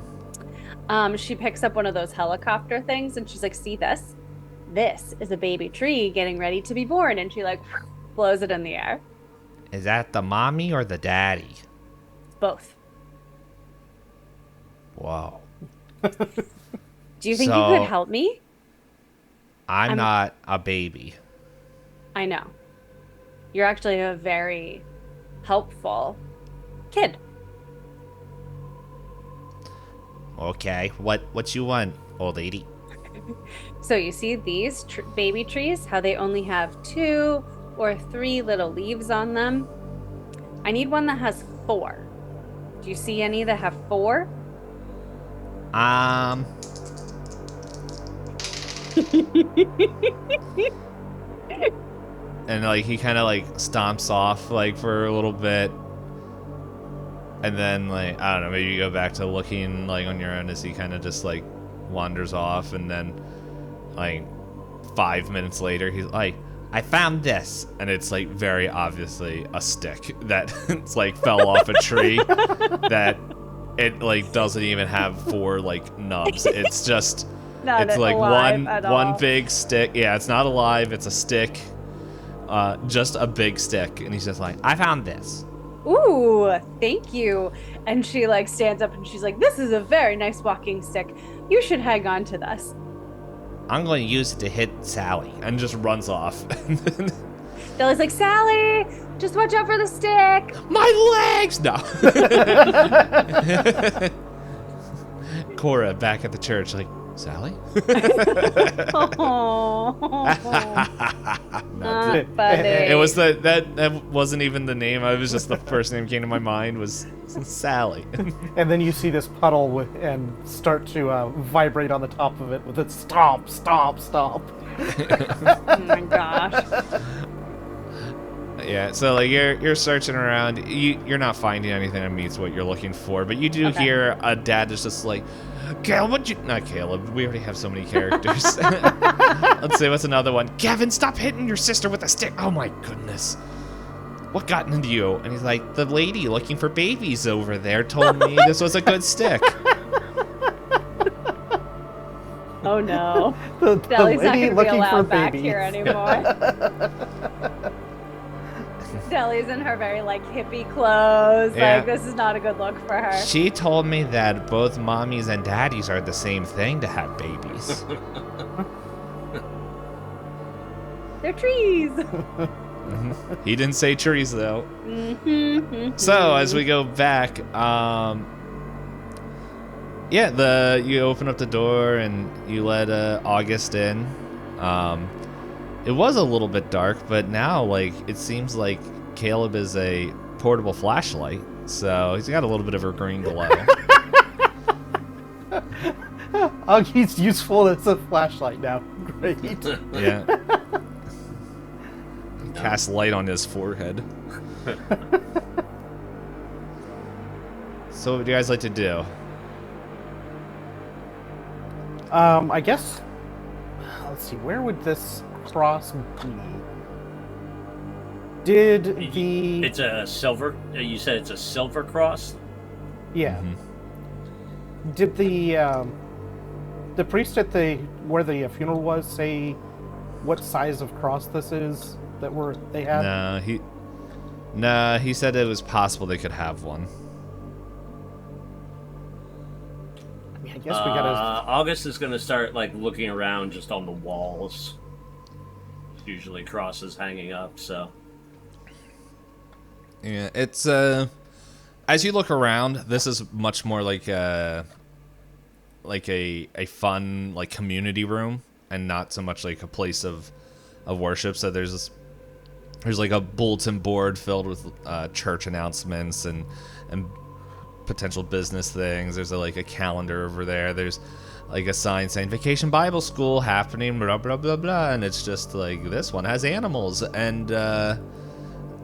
Speaker 3: She picks up one of those helicopter things, and she's like, see this? This is a baby tree getting ready to be born. And she like blows it in the air.
Speaker 1: Is that the mommy or the daddy?
Speaker 3: It's both.
Speaker 1: Wow.
Speaker 3: Do you think you could help me?
Speaker 1: I'm not a baby.
Speaker 3: I know. You're actually a very helpful kid.
Speaker 1: Okay, what you want, old lady?
Speaker 3: So you see these baby trees, how they only have 2 or 3 little leaves on them? I need one that has 4. Do you see any that have 4?
Speaker 1: And like he kind of like stomps off like for a little bit, and then like I don't know, maybe you go back to looking like on your own as he kind of just like wanders off, and then like 5 minutes later he's like, "I found this," and it's like very obviously a stick that it's like fell off a tree that it like doesn't even have 4 like nubs. It's just it's like one big stick. Yeah, it's not alive. It's a stick. Just a big stick. And he's just like, "I found this."
Speaker 3: Ooh, thank you. And she like stands up and she's like, "This is a very nice walking stick. You should hang on to this."
Speaker 1: "I'm going to use it to hit Sally," and just runs off.
Speaker 3: Deli's like, "Sally, just watch out for the stick."
Speaker 1: "My legs!" No. Cora back at the church like, "Sally?"
Speaker 3: No, funny.
Speaker 1: It was that wasn't even the name. It was just the first name came to my mind was Sally.
Speaker 4: And then you see this puddle and start to vibrate on the top of it with a stomp, stomp, stomp.
Speaker 3: Oh my gosh.
Speaker 1: Yeah, so like you're searching around. You're not finding anything that meets what you're looking for, but you do hear a dad is just like, "Caleb, not Caleb. We already have so many characters." Let's see, what's another one? "Kevin, stop hitting your sister with a stick." "Oh my goodness. What got into you?" And he's like, "The lady looking for babies over there told me this was a good stick."
Speaker 3: Oh no.
Speaker 4: The
Speaker 3: Deli's not
Speaker 4: lady
Speaker 3: going to be
Speaker 4: looking for
Speaker 3: allowed back
Speaker 4: babies.
Speaker 3: here anymore. Deli's in her very like hippie clothes.
Speaker 1: Yeah.
Speaker 3: Like this is not a good look for her.
Speaker 1: "She told me that both mommies and daddies are the same thing to have babies."
Speaker 3: They're trees.
Speaker 1: He didn't say trees though.
Speaker 3: Mm-hmm.
Speaker 1: So as we go back, you open up the door and you let August in. It was a little bit dark, but now like it seems like Caleb is a portable flashlight, so he's got a little bit of a green glow.
Speaker 4: Augie's useful as a flashlight now. Great.
Speaker 1: Yeah. Cast light on his forehead. So what would you guys like to do?
Speaker 4: I guess. Let's see. Where would this cross be? Did the?
Speaker 2: It's a silver. You said it's a silver cross.
Speaker 4: Yeah.
Speaker 1: Mm-hmm.
Speaker 4: Did the priest at where the funeral was say what size of cross this is that they had?
Speaker 1: No, he said it was possible they could have one.
Speaker 4: I mean, I guess we gotta.
Speaker 2: August is gonna start like looking around just on the walls. Usually crosses hanging up, so.
Speaker 1: Yeah, it's as you look around, this is much more like a fun like community room and not so much like a place of worship. So there's like a bulletin board filled with church announcements and potential business things. There's like a calendar over there. There's like a sign saying Vacation Bible School happening, blah blah blah blah, and it's just like this one has animals. And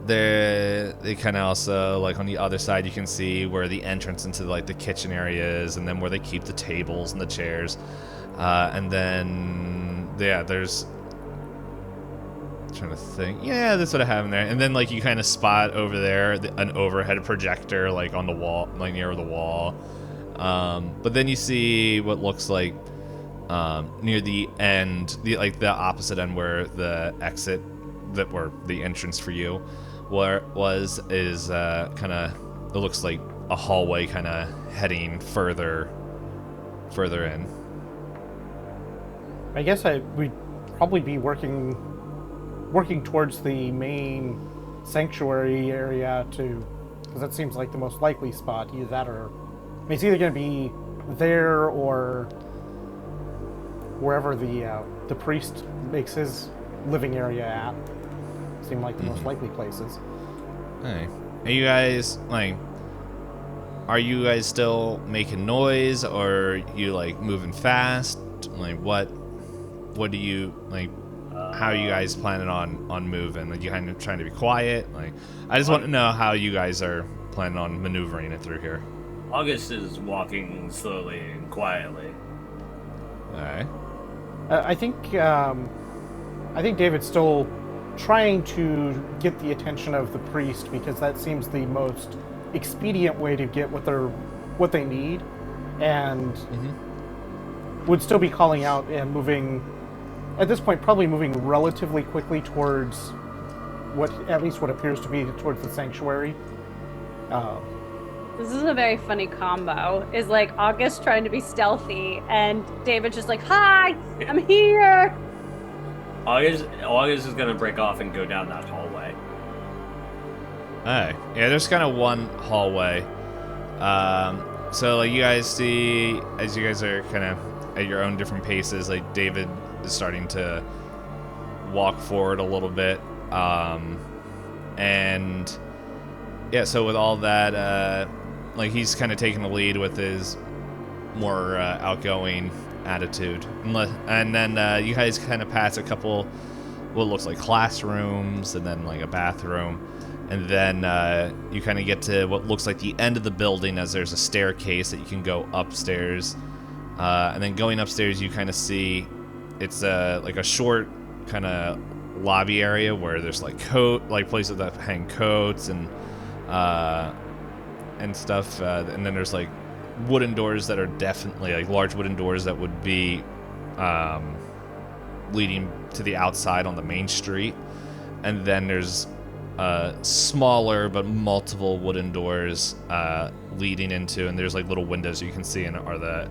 Speaker 1: they kind of also like on the other side you can see where the entrance into like the kitchen area is, and then where they keep the tables and the chairs, and then there's trying to think. Yeah, that's what I have in there. And then like you kind of spot over there an overhead projector like on the wall, like near the wall. But then you see what looks like near the end, the opposite end where the exit or the entrance for you is kind of, it looks like a hallway kind of heading further in.
Speaker 4: I guess we'd probably be working towards the main sanctuary area because that seems like the most likely spot. Either that or it's either going to be there or wherever the priest makes his living area at. Seem like the most likely places.
Speaker 1: Hey, are you guys still making noise, or are you like moving fast? Like what do you like? How are you guys planning on moving? Like you kind of trying to be quiet? Like I just want to know how you guys are planning on maneuvering it through here.
Speaker 2: August is walking slowly and quietly.
Speaker 1: All right.
Speaker 4: I think David's still trying to get the attention of the priest because that seems the most expedient way to get what they need, and would still be calling out and moving. At this point, probably moving relatively quickly towards what appears to be towards the sanctuary.
Speaker 3: This is a very funny combo. Is like August trying to be stealthy and David just like, "Hi, I'm here."
Speaker 2: August is gonna break off and go down that hallway.
Speaker 1: Alright. Yeah, there's kind of one hallway. So like you guys see, as you guys are kind of at your own different paces, like David is starting to walk forward a little bit. And yeah, so with all that, like he's kind of taking the lead with his more outgoing attitude. And then you guys kind of pass a couple what looks like classrooms and then like a bathroom. And then you kind of get to what looks like the end of the building as there's a staircase that you can go upstairs. And then going upstairs, you kind of see it's like a short kind of lobby area where there's like places that hang coats and stuff. And then there's like wooden doors that are definitely like large wooden doors that would be leading to the outside on the main street. And then there's smaller but multiple wooden doors leading into, and there's like little windows you can see in are to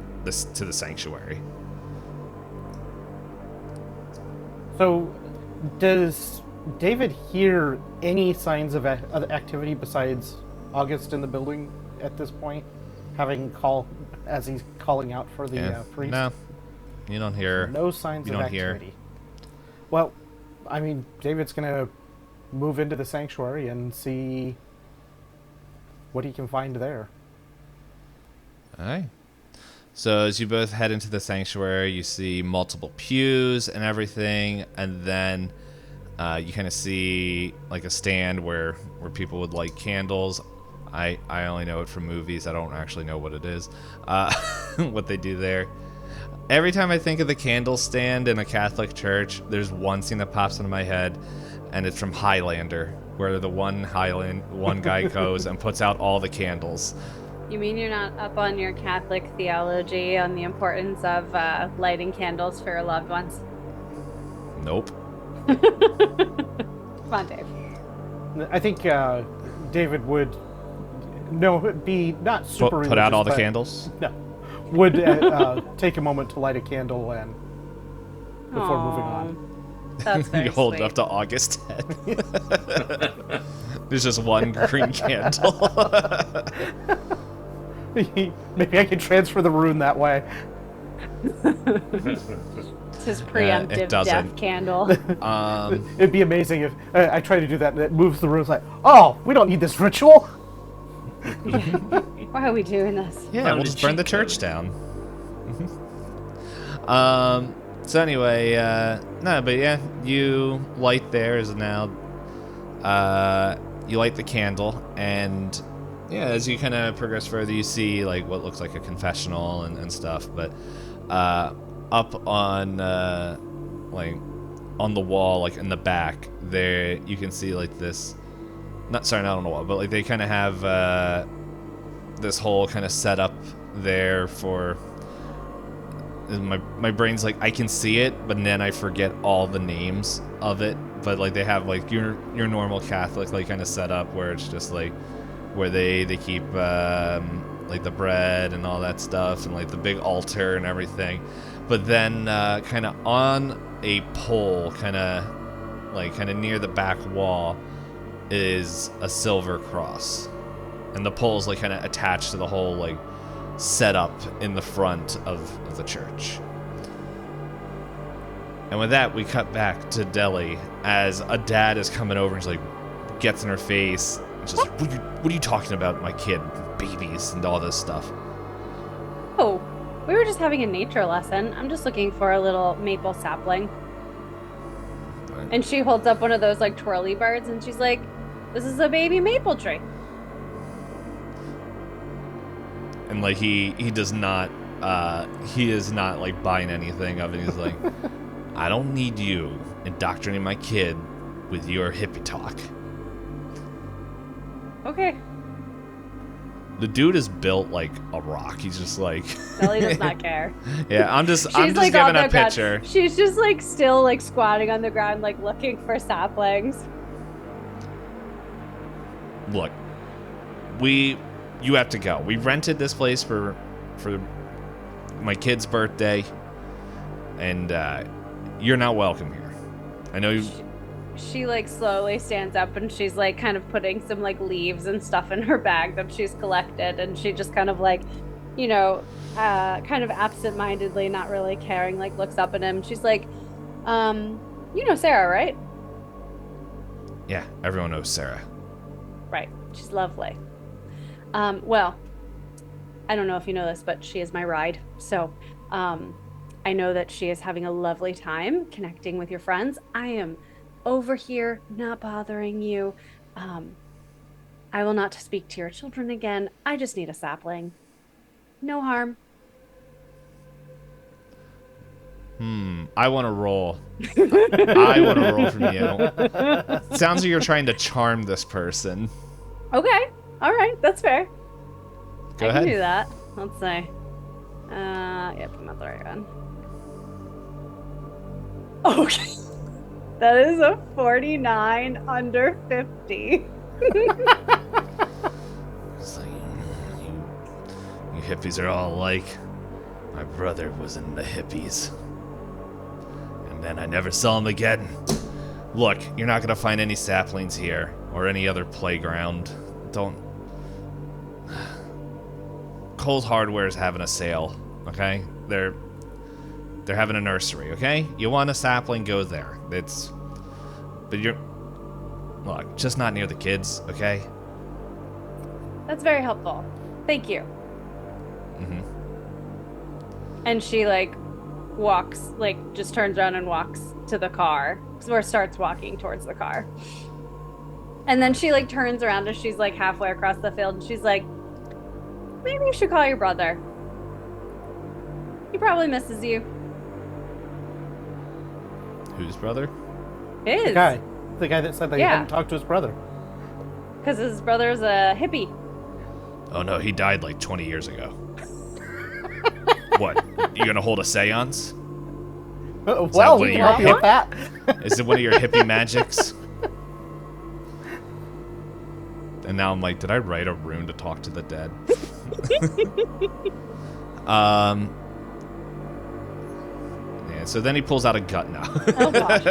Speaker 1: the sanctuary.
Speaker 4: So, does David hear any signs of activity besides August in the building at this point? As he's calling out for the priest?
Speaker 1: No, you don't hear.
Speaker 4: No signs of activity. Well, I mean, David's gonna move into the sanctuary and see what he can find there.
Speaker 1: All right. So as you both head into the sanctuary, you see multiple pews and everything, and then you kind of see like a stand where people would light candles. I only know it from movies. I don't actually know what it is, what they do there. Every time I think of the candle stand in a Catholic church, there's one scene that pops into my head, and it's from Highlander, where the one guy goes and puts out all the candles.
Speaker 3: You mean you're not up on your Catholic theology on the importance of lighting candles for your loved ones?
Speaker 1: Nope.
Speaker 3: Come on, Dave.
Speaker 4: I think David would be not super
Speaker 1: Put out all the
Speaker 4: but-
Speaker 1: candles?
Speaker 4: No. Would take a moment to light a candle and before moving on.
Speaker 3: That's very
Speaker 1: You hold
Speaker 3: sweet.
Speaker 1: it up to August 10th. There's just one green candle.
Speaker 4: Maybe I can transfer the rune that way.
Speaker 3: It's his preemptive
Speaker 1: doesn't.
Speaker 3: death candle.
Speaker 4: It'd be amazing if I try to do that and it moves the rune. It's like, oh, we don't need this ritual.
Speaker 3: Why are we doing this?
Speaker 1: Yeah,
Speaker 2: Found
Speaker 1: we'll
Speaker 2: a
Speaker 1: just burn the
Speaker 2: cheat
Speaker 1: church
Speaker 2: code.
Speaker 1: down. So anyway, no, but yeah, you light theirs now. You light the candle, and yeah, as you kind of progress further, you see like what looks like a confessional and stuff. But up on like on the wall, like in the back, there you can see like this. Not on the wall, but like they kind of have this whole kind of setup there for. My brain's like, I can see it, but then I forget all the names of it. But like they have like your normal Catholic like kind of setup where it's just like where they keep like the bread and all that stuff and like the big altar and everything. But then kind of on a pole, kind of near the back wall, is a silver cross, and the pole is like kind of attached to the whole like setup in the front of the church. And with that, we cut back to Deli as a dad is coming over and like gets in her face and she's like, what are you talking about, my kid, babies and all this stuff?
Speaker 3: Oh, we were just having a nature lesson. I'm just looking for a little maple sapling. And she holds up one of those like twirly birds and she's like, this is a baby maple tree.
Speaker 1: And like he does not he is not like buying anything of it. He's like, I don't need you indoctrinating my kid with your hippie talk.
Speaker 3: Okay.
Speaker 1: The dude is built like a rock. He's just like
Speaker 3: Sally does not care.
Speaker 1: Yeah, I'm just
Speaker 3: She's like
Speaker 1: giving
Speaker 3: on the
Speaker 1: a picture.
Speaker 3: ground. She's just like still like squatting on the ground, like looking for saplings.
Speaker 1: Look, you have to go. We rented this place for my kid's birthday, and you're not welcome here. I know you.
Speaker 3: She like slowly stands up and she's like kind of putting some like leaves and stuff in her bag that she's collected, and she just kind of like, you know, kind of absent-mindedly, not really caring, like looks up at him. She's like, you know Sarah, right?
Speaker 1: Yeah, everyone knows Sarah.
Speaker 3: Right. She's lovely. Well, I don't know if you know this, but she is my ride. So, I know that she is having a lovely time connecting with your friends. I am over here, not bothering you. I will not speak to your children again. I just need a sapling. No harm.
Speaker 1: I want to roll. I want to roll from you. Sounds like you're trying to charm this person.
Speaker 3: Okay. All right. That's fair.
Speaker 1: Go
Speaker 3: I
Speaker 1: ahead.
Speaker 3: can do that. Let's see. Yep, I'm not the right one. Okay. That is a 49 under 50.
Speaker 1: It's like, you hippies are all alike. My brother was in the hippies. And then I never saw him again. Look, you're not gonna find any saplings here or any other playground. Don't. Cole's Hardware is having a sale, okay? They're having a nursery, okay? You want a sapling, go there. But you're, look, just not near the kids, okay?
Speaker 3: That's very helpful. Thank you. And she like walks, like just turns around and walks to the car, or starts walking towards the car. And then she like turns around as she's like halfway across the field, and she's like, maybe you should call your brother. He probably misses you.
Speaker 1: Whose brother?
Speaker 3: His.
Speaker 4: The guy that said that he hadn't talked to his brother.
Speaker 3: Because his brother's a hippie.
Speaker 1: Oh no, he died like 20 years ago. What? You gonna hold a seance?
Speaker 4: Well, we can help you with that.
Speaker 1: Is it one of your hippie magics? And now I'm like, did I write a rune to talk to the dead? Yeah, so then he pulls out a gun now.
Speaker 3: Oh gosh.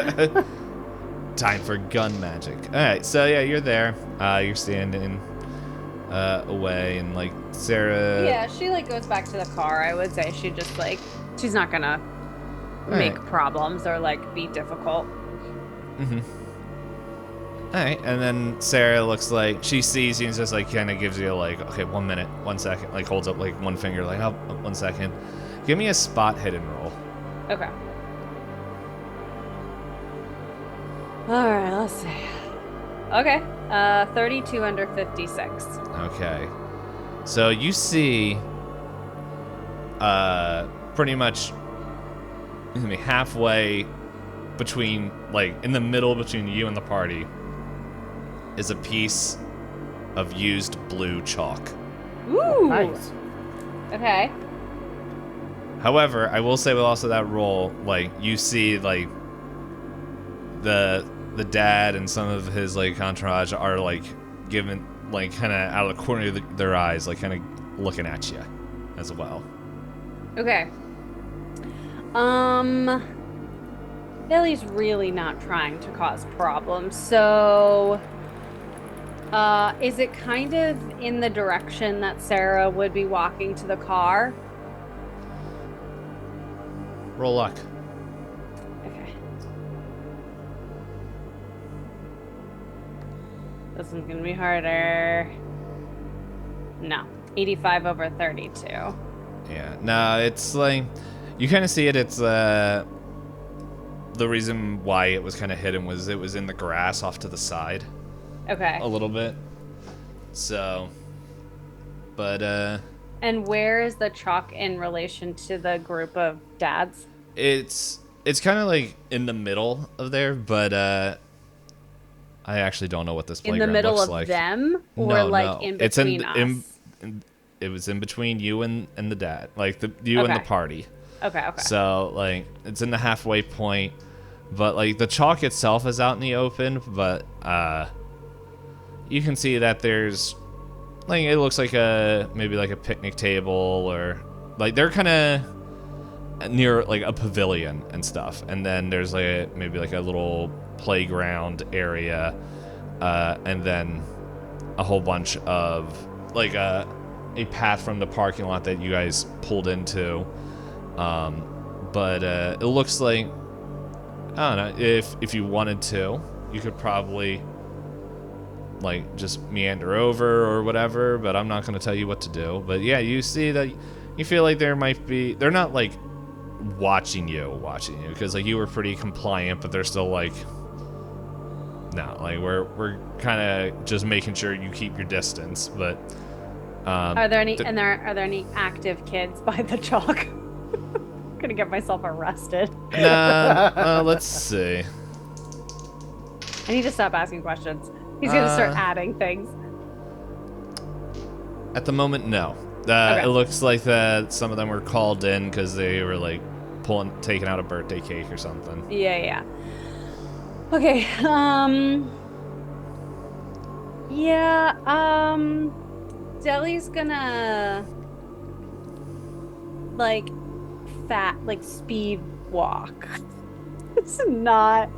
Speaker 1: Time for gun magic. Alright, so yeah, you're there. You're standing away, and like Sarah...
Speaker 3: Yeah, she like goes back to the car. I would say she just like, she's not gonna make problems or like be difficult.
Speaker 1: Mm-hmm. Alright, and then Sarah looks like she sees you and just like kind of gives you like, okay, 1 minute, 1 second, like holds up like one finger, like, oh, 1 second. Give me a spot hidden roll.
Speaker 3: Okay. All right, let's see. Okay, 32 under 56.
Speaker 1: Okay. So you see pretty much halfway between, like, in the middle between you and the party is a piece of used blue chalk.
Speaker 3: Ooh!
Speaker 4: Nice.
Speaker 3: Okay.
Speaker 1: However, I will say with also that roll, like, you see, like, the dad and some of his, like, entourage are, like, given, like, kind of out of the corner of their eyes, like, kind of looking at you as well.
Speaker 3: Okay. Billy's really not trying to cause problems, so is it kind of in the direction that Sarah would be walking to the car?
Speaker 1: Roll luck.
Speaker 3: Okay. This one's gonna be harder. No. 85 over 32.
Speaker 1: Yeah. No, it's like, you kind of see it. It's the reason why it was kind of hidden was it was in the grass off to the side.
Speaker 3: Okay.
Speaker 1: A little bit. So, but
Speaker 3: And where is the chalk in relation to the group of dads?
Speaker 1: it's kind of like in the middle of there, but I actually don't know what this playground
Speaker 3: In the middle
Speaker 1: looks
Speaker 3: of
Speaker 1: like.
Speaker 3: them, or
Speaker 1: No,
Speaker 3: like
Speaker 1: no.
Speaker 3: in
Speaker 1: It's
Speaker 3: between us?
Speaker 1: It was in between you and the dad, like you and the
Speaker 3: Okay.
Speaker 1: party.
Speaker 3: Okay.
Speaker 1: So like it's in the halfway point, but like the chalk itself is out in the open, but you can see that there's like, it looks like maybe like a picnic table, or like they're kind of near like a pavilion and stuff, and then there's like maybe like a little playground area, and then a whole bunch of like a path from the parking lot that you guys pulled into, but it looks like, I don't know, if you wanted to, you could probably like just meander over or whatever, but I'm not going to tell you what to do. But yeah, you see that you feel like there might be, they're not like watching you because like you were pretty compliant, but they're still like, no, like we're kind of just making sure you keep your distance. But
Speaker 3: Are there any are there any active kids by the chalk? Gonna get myself arrested.
Speaker 1: nah, let's see.
Speaker 3: I need to stop asking questions. He's gonna start adding things.
Speaker 1: At the moment, no.
Speaker 3: Okay.
Speaker 1: It looks like that some of them were called in because they were like taking out a birthday cake or something.
Speaker 3: Yeah. Okay. Yeah. Deli's gonna like speed walk. It's not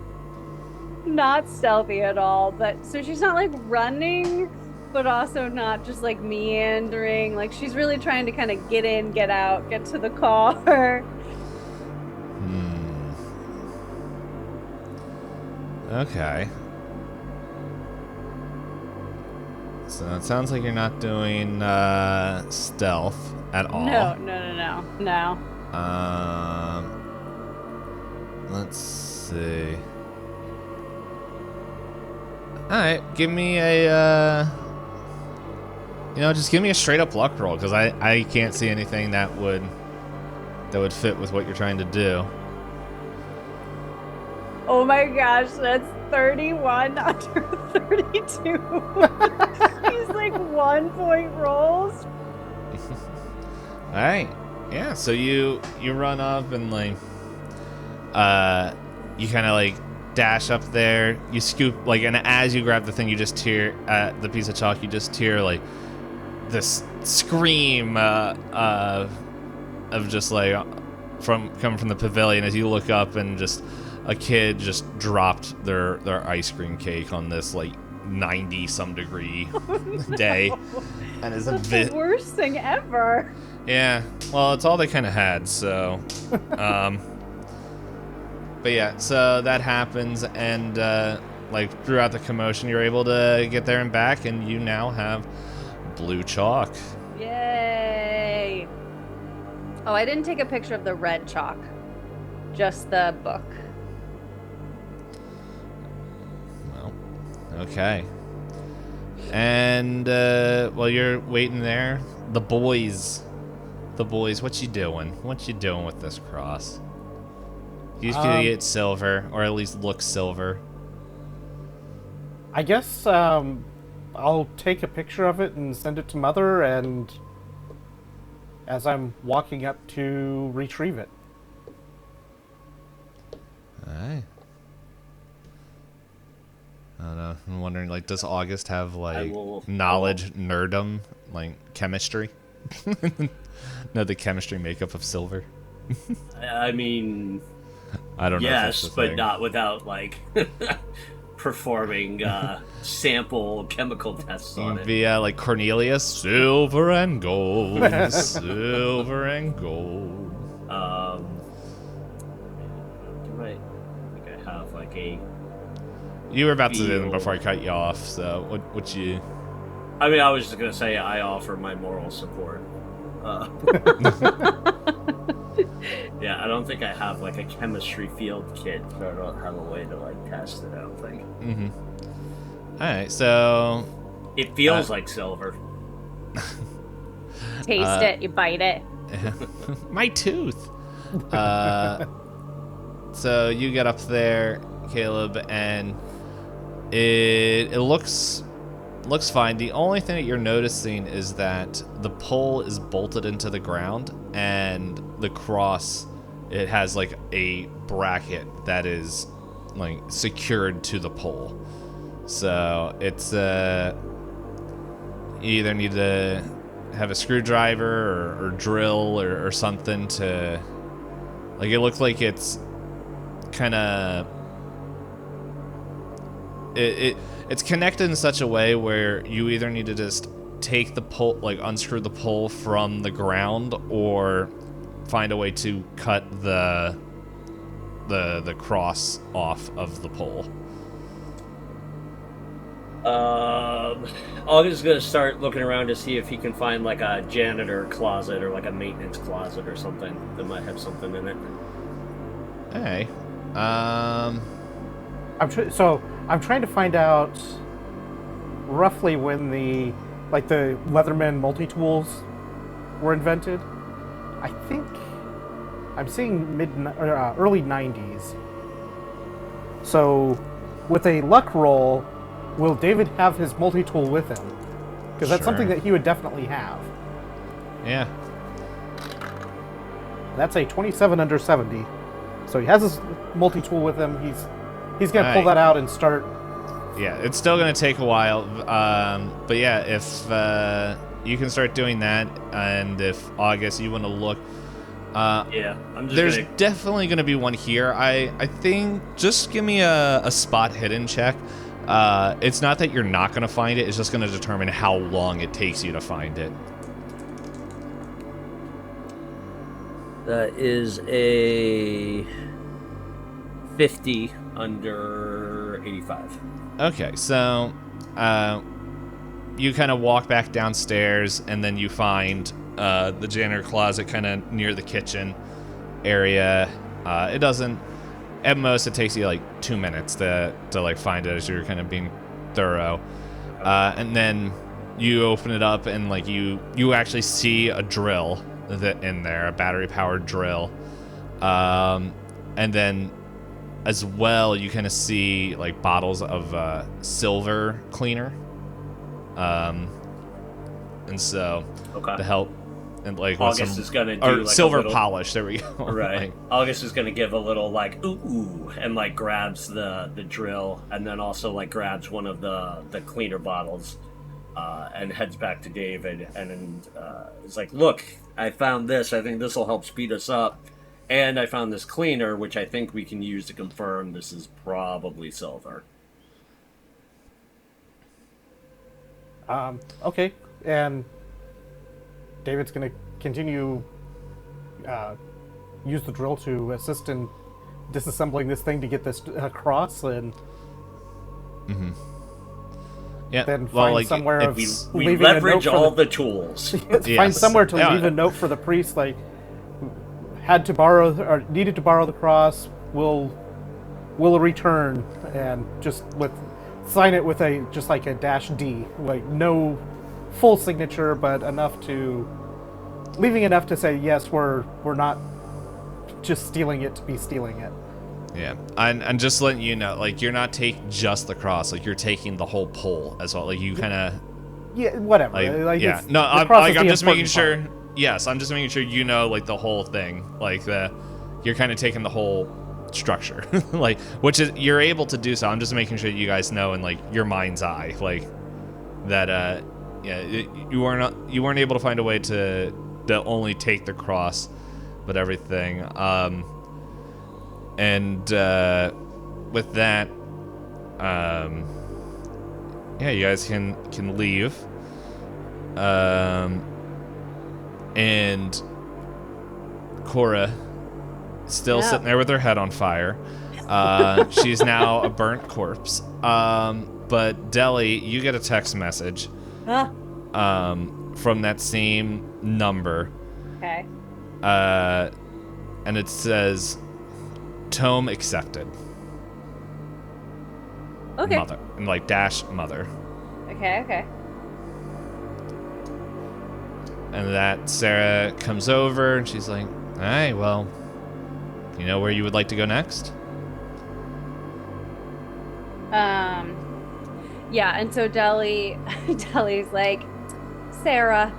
Speaker 3: stealthy at all, but so she's not like running, but also not just like meandering. Like she's really trying to kind of get in, get out, get to the car.
Speaker 1: Okay. So it sounds like you're not doing stealth at all.
Speaker 3: No.
Speaker 1: Let's see. All right, give me a. Just give me a straight up luck roll because I can't see anything that would fit with what you're trying to do.
Speaker 3: Oh my gosh, that's 31 under 32. He's like 1 point rolls.
Speaker 1: All right, yeah. So you run up and like, you kind of like dash up there. You scoop like, and as you grab the thing, you just hear the piece of chalk. You just hear like this scream of just like coming from the pavilion as you look up and just. A kid just dropped their ice cream cake on this like 90-some degree day, and is
Speaker 3: That's the worst thing ever.
Speaker 1: Yeah, well, it's all they kind of had, so. But yeah, so that happens, and like throughout the commotion, you're able to get there and back, and you now have blue chalk.
Speaker 3: Yay! Oh, I didn't take a picture of the red chalk, just the book.
Speaker 1: Okay. And while you're waiting there, the boys, what you doing? What you doing with this cross? You can get silver, or at least look silver.
Speaker 4: I guess I'll take a picture of it and send it to Mother, and as I'm walking up to retrieve it.
Speaker 1: Alright. I don't know. I'm wondering, like, does August have, like, knowledge, nerdum, like, chemistry? No, the chemistry makeup of silver?
Speaker 2: I mean...
Speaker 1: I don't know.
Speaker 2: Yes, but not without, like, performing sample chemical tests on it.
Speaker 1: Via, like, Cornelius, silver and gold, silver and gold.
Speaker 2: Do I think I have, like, a...
Speaker 1: You were about to do them before I cut you off, so what you...
Speaker 2: I mean, I was just going to say I offer my moral support. Yeah, I don't think I have, like, a chemistry field kit, so I don't have a way to, like, test it, I don't think.
Speaker 1: Mm-hmm. Alright, so...
Speaker 2: It feels like silver.
Speaker 3: Taste it, you bite it.
Speaker 1: My tooth! So you get up there, Caleb, and it looks fine. The only thing that you're noticing is that the pole is bolted into the ground, and the cross, it has like a bracket that is like secured to the pole. So it's you either need to have a screwdriver or drill or something to, like, it looks like it's kind of it's connected in such a way where you either need to just take the pole, like unscrew the pole from the ground, or find a way to cut the cross off of the pole.
Speaker 2: August is gonna start looking around to see if he can find like a janitor closet or like a maintenance closet or something that might have something in it.
Speaker 1: Hey,
Speaker 4: I'm trying to find out roughly when the Leatherman multi-tools were invented. I think I'm seeing early 90s. So with a luck roll, will David have his multi-tool with him? Because that's something that he would definitely have.
Speaker 1: Yeah.
Speaker 4: That's a 27 under 70. So he has his multi-tool with him. He's going to pull that out and start.
Speaker 1: Yeah, it's still going to take a while. But yeah, if you can start doing that, and if August, you want to look.
Speaker 2: Yeah,
Speaker 1: there's definitely going to be one here. I think just give me a spot hidden check. It's not that you're not going to find it. It's just going to determine how long it takes you to find it.
Speaker 2: That is a 50 under 85.
Speaker 1: Okay, so you kind of walk back downstairs, and then you find the janitor closet kind of near the kitchen. area. It doesn't. At most, it takes you like 2 minutes to like find it as you're kind of being thorough. And then you open it up and like you actually see a drill in there, a battery powered drill. And then as well, you kind of see like bottles of silver cleaner. And so to help. And like
Speaker 2: August is gonna do
Speaker 1: or
Speaker 2: like
Speaker 1: silver
Speaker 2: a little,
Speaker 1: polish. There we go.
Speaker 2: right.
Speaker 1: Like,
Speaker 2: August is gonna give a little like ooh, and like grabs the drill, and then also like grabs one of the cleaner bottles, and heads back to David, and is like, look, I found this. I think this will help speed us up, and I found this cleaner, which I think we can use to confirm this is probably silver.
Speaker 4: Okay, and David's going to continue use the drill to assist in disassembling this thing to get this across, and
Speaker 1: yeah.
Speaker 4: then find somewhere of
Speaker 2: we
Speaker 4: leaving a note
Speaker 2: leverage
Speaker 4: for
Speaker 2: all the tools.
Speaker 4: Find somewhere to leave a note for the priest, like had to borrow or needed to borrow the cross. Will return, and just sign it with a just like a -D, like no full signature, but leaving enough to say yes, we're not just stealing it to be stealing it.
Speaker 1: Yeah, and just letting you know, like you're not taking just the cross, like you're taking the whole pole as well. Like you kind of
Speaker 4: whatever.
Speaker 1: Like yeah, no, I'm just making sure. Yes, I'm just making sure you know like the whole thing, like you're kind of taking the whole structure, like which is you're able to do so. I'm just making sure you guys know in like your mind's eye, like that. Yeah, you weren't able to find a way to only take the cross, but everything. And with that, yeah, you guys can leave. And Cora still sitting there with her head on fire. She's now a burnt corpse. But Deli, you get a text message. From that same number.
Speaker 3: Okay.
Speaker 1: And it says, Tome accepted.
Speaker 3: Okay.
Speaker 1: Mother. And like dash mother.
Speaker 3: Okay.
Speaker 1: And that Sarah comes over and she's like, alright, well, you know where you would like to go next?
Speaker 3: Yeah, and so Deli's like, Sarah,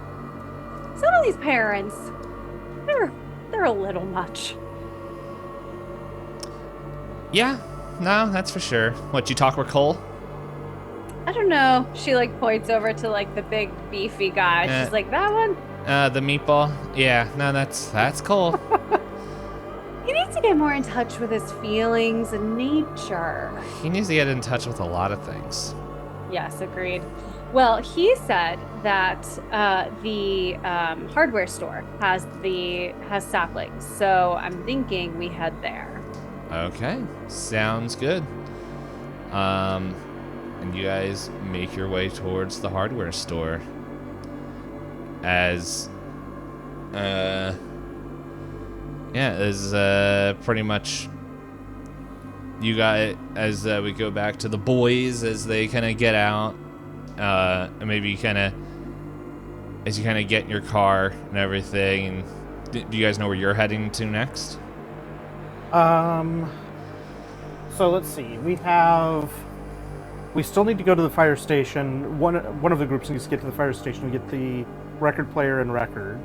Speaker 3: some of these parents, they're a little much.
Speaker 1: Yeah, no, that's for sure. What, you talk with Cole?
Speaker 3: I don't know. She like points over to like the big beefy guy. She's like, that one?
Speaker 1: The meatball? Yeah, no, that's Cole.
Speaker 3: He needs to get more in touch with his feelings and nature.
Speaker 1: He needs to get in touch with a lot of things.
Speaker 3: Yes, agreed. Well, he said that the hardware store has saplings, so I'm thinking we head there.
Speaker 1: Okay, sounds good. And you guys make your way towards the hardware store. As pretty much you guys, as we go back to the boys as they kind of get out, and maybe kind of as you kind of get in your car and everything. And do you guys know where you're heading to next?
Speaker 4: So let's see. We still need to go to the fire station. One of the groups needs to get to the fire station to get the record player and record.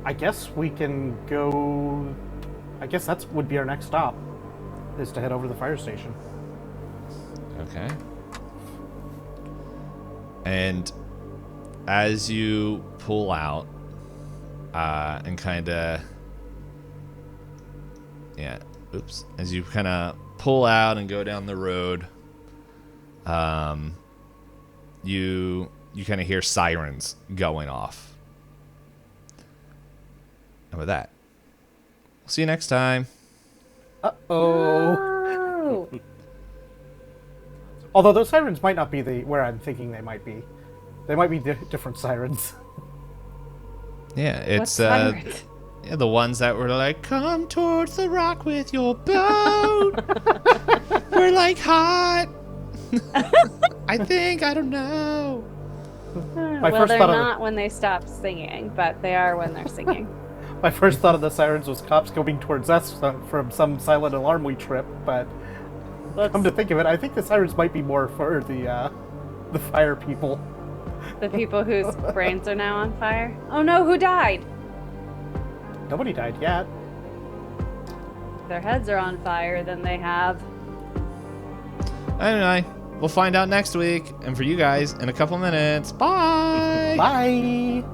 Speaker 4: I guess we can go. I guess that would be our next stop, is to head over to the fire station.
Speaker 1: Okay. And as you pull out, and kind of, as you kind of pull out and go down the road, you kind of hear sirens going off. And with that, we'll see you next time.
Speaker 3: Oh.
Speaker 4: Although those sirens might not be where I'm thinking they might be. They might be different sirens.
Speaker 1: Yeah,
Speaker 3: What
Speaker 1: it's
Speaker 3: sirens?
Speaker 1: yeah, the ones that were like, "Come towards the rock with your boat." We're like hot. I don't know.
Speaker 4: My
Speaker 3: Well,
Speaker 4: first
Speaker 3: they're
Speaker 4: thought of
Speaker 3: not when they stop singing, but they are when they're singing.
Speaker 4: My first thought of the sirens was cops coming towards us from some silent alarm we tripped, but come to think of it, I think the sirens might be more for the fire people.
Speaker 3: The people whose brains are now on fire. Oh no, who died?
Speaker 4: Nobody died yet.
Speaker 3: Their heads are on fire, then they have.
Speaker 1: Anyway, we'll find out next week, and for you guys, in a couple minutes. Bye.
Speaker 4: Bye.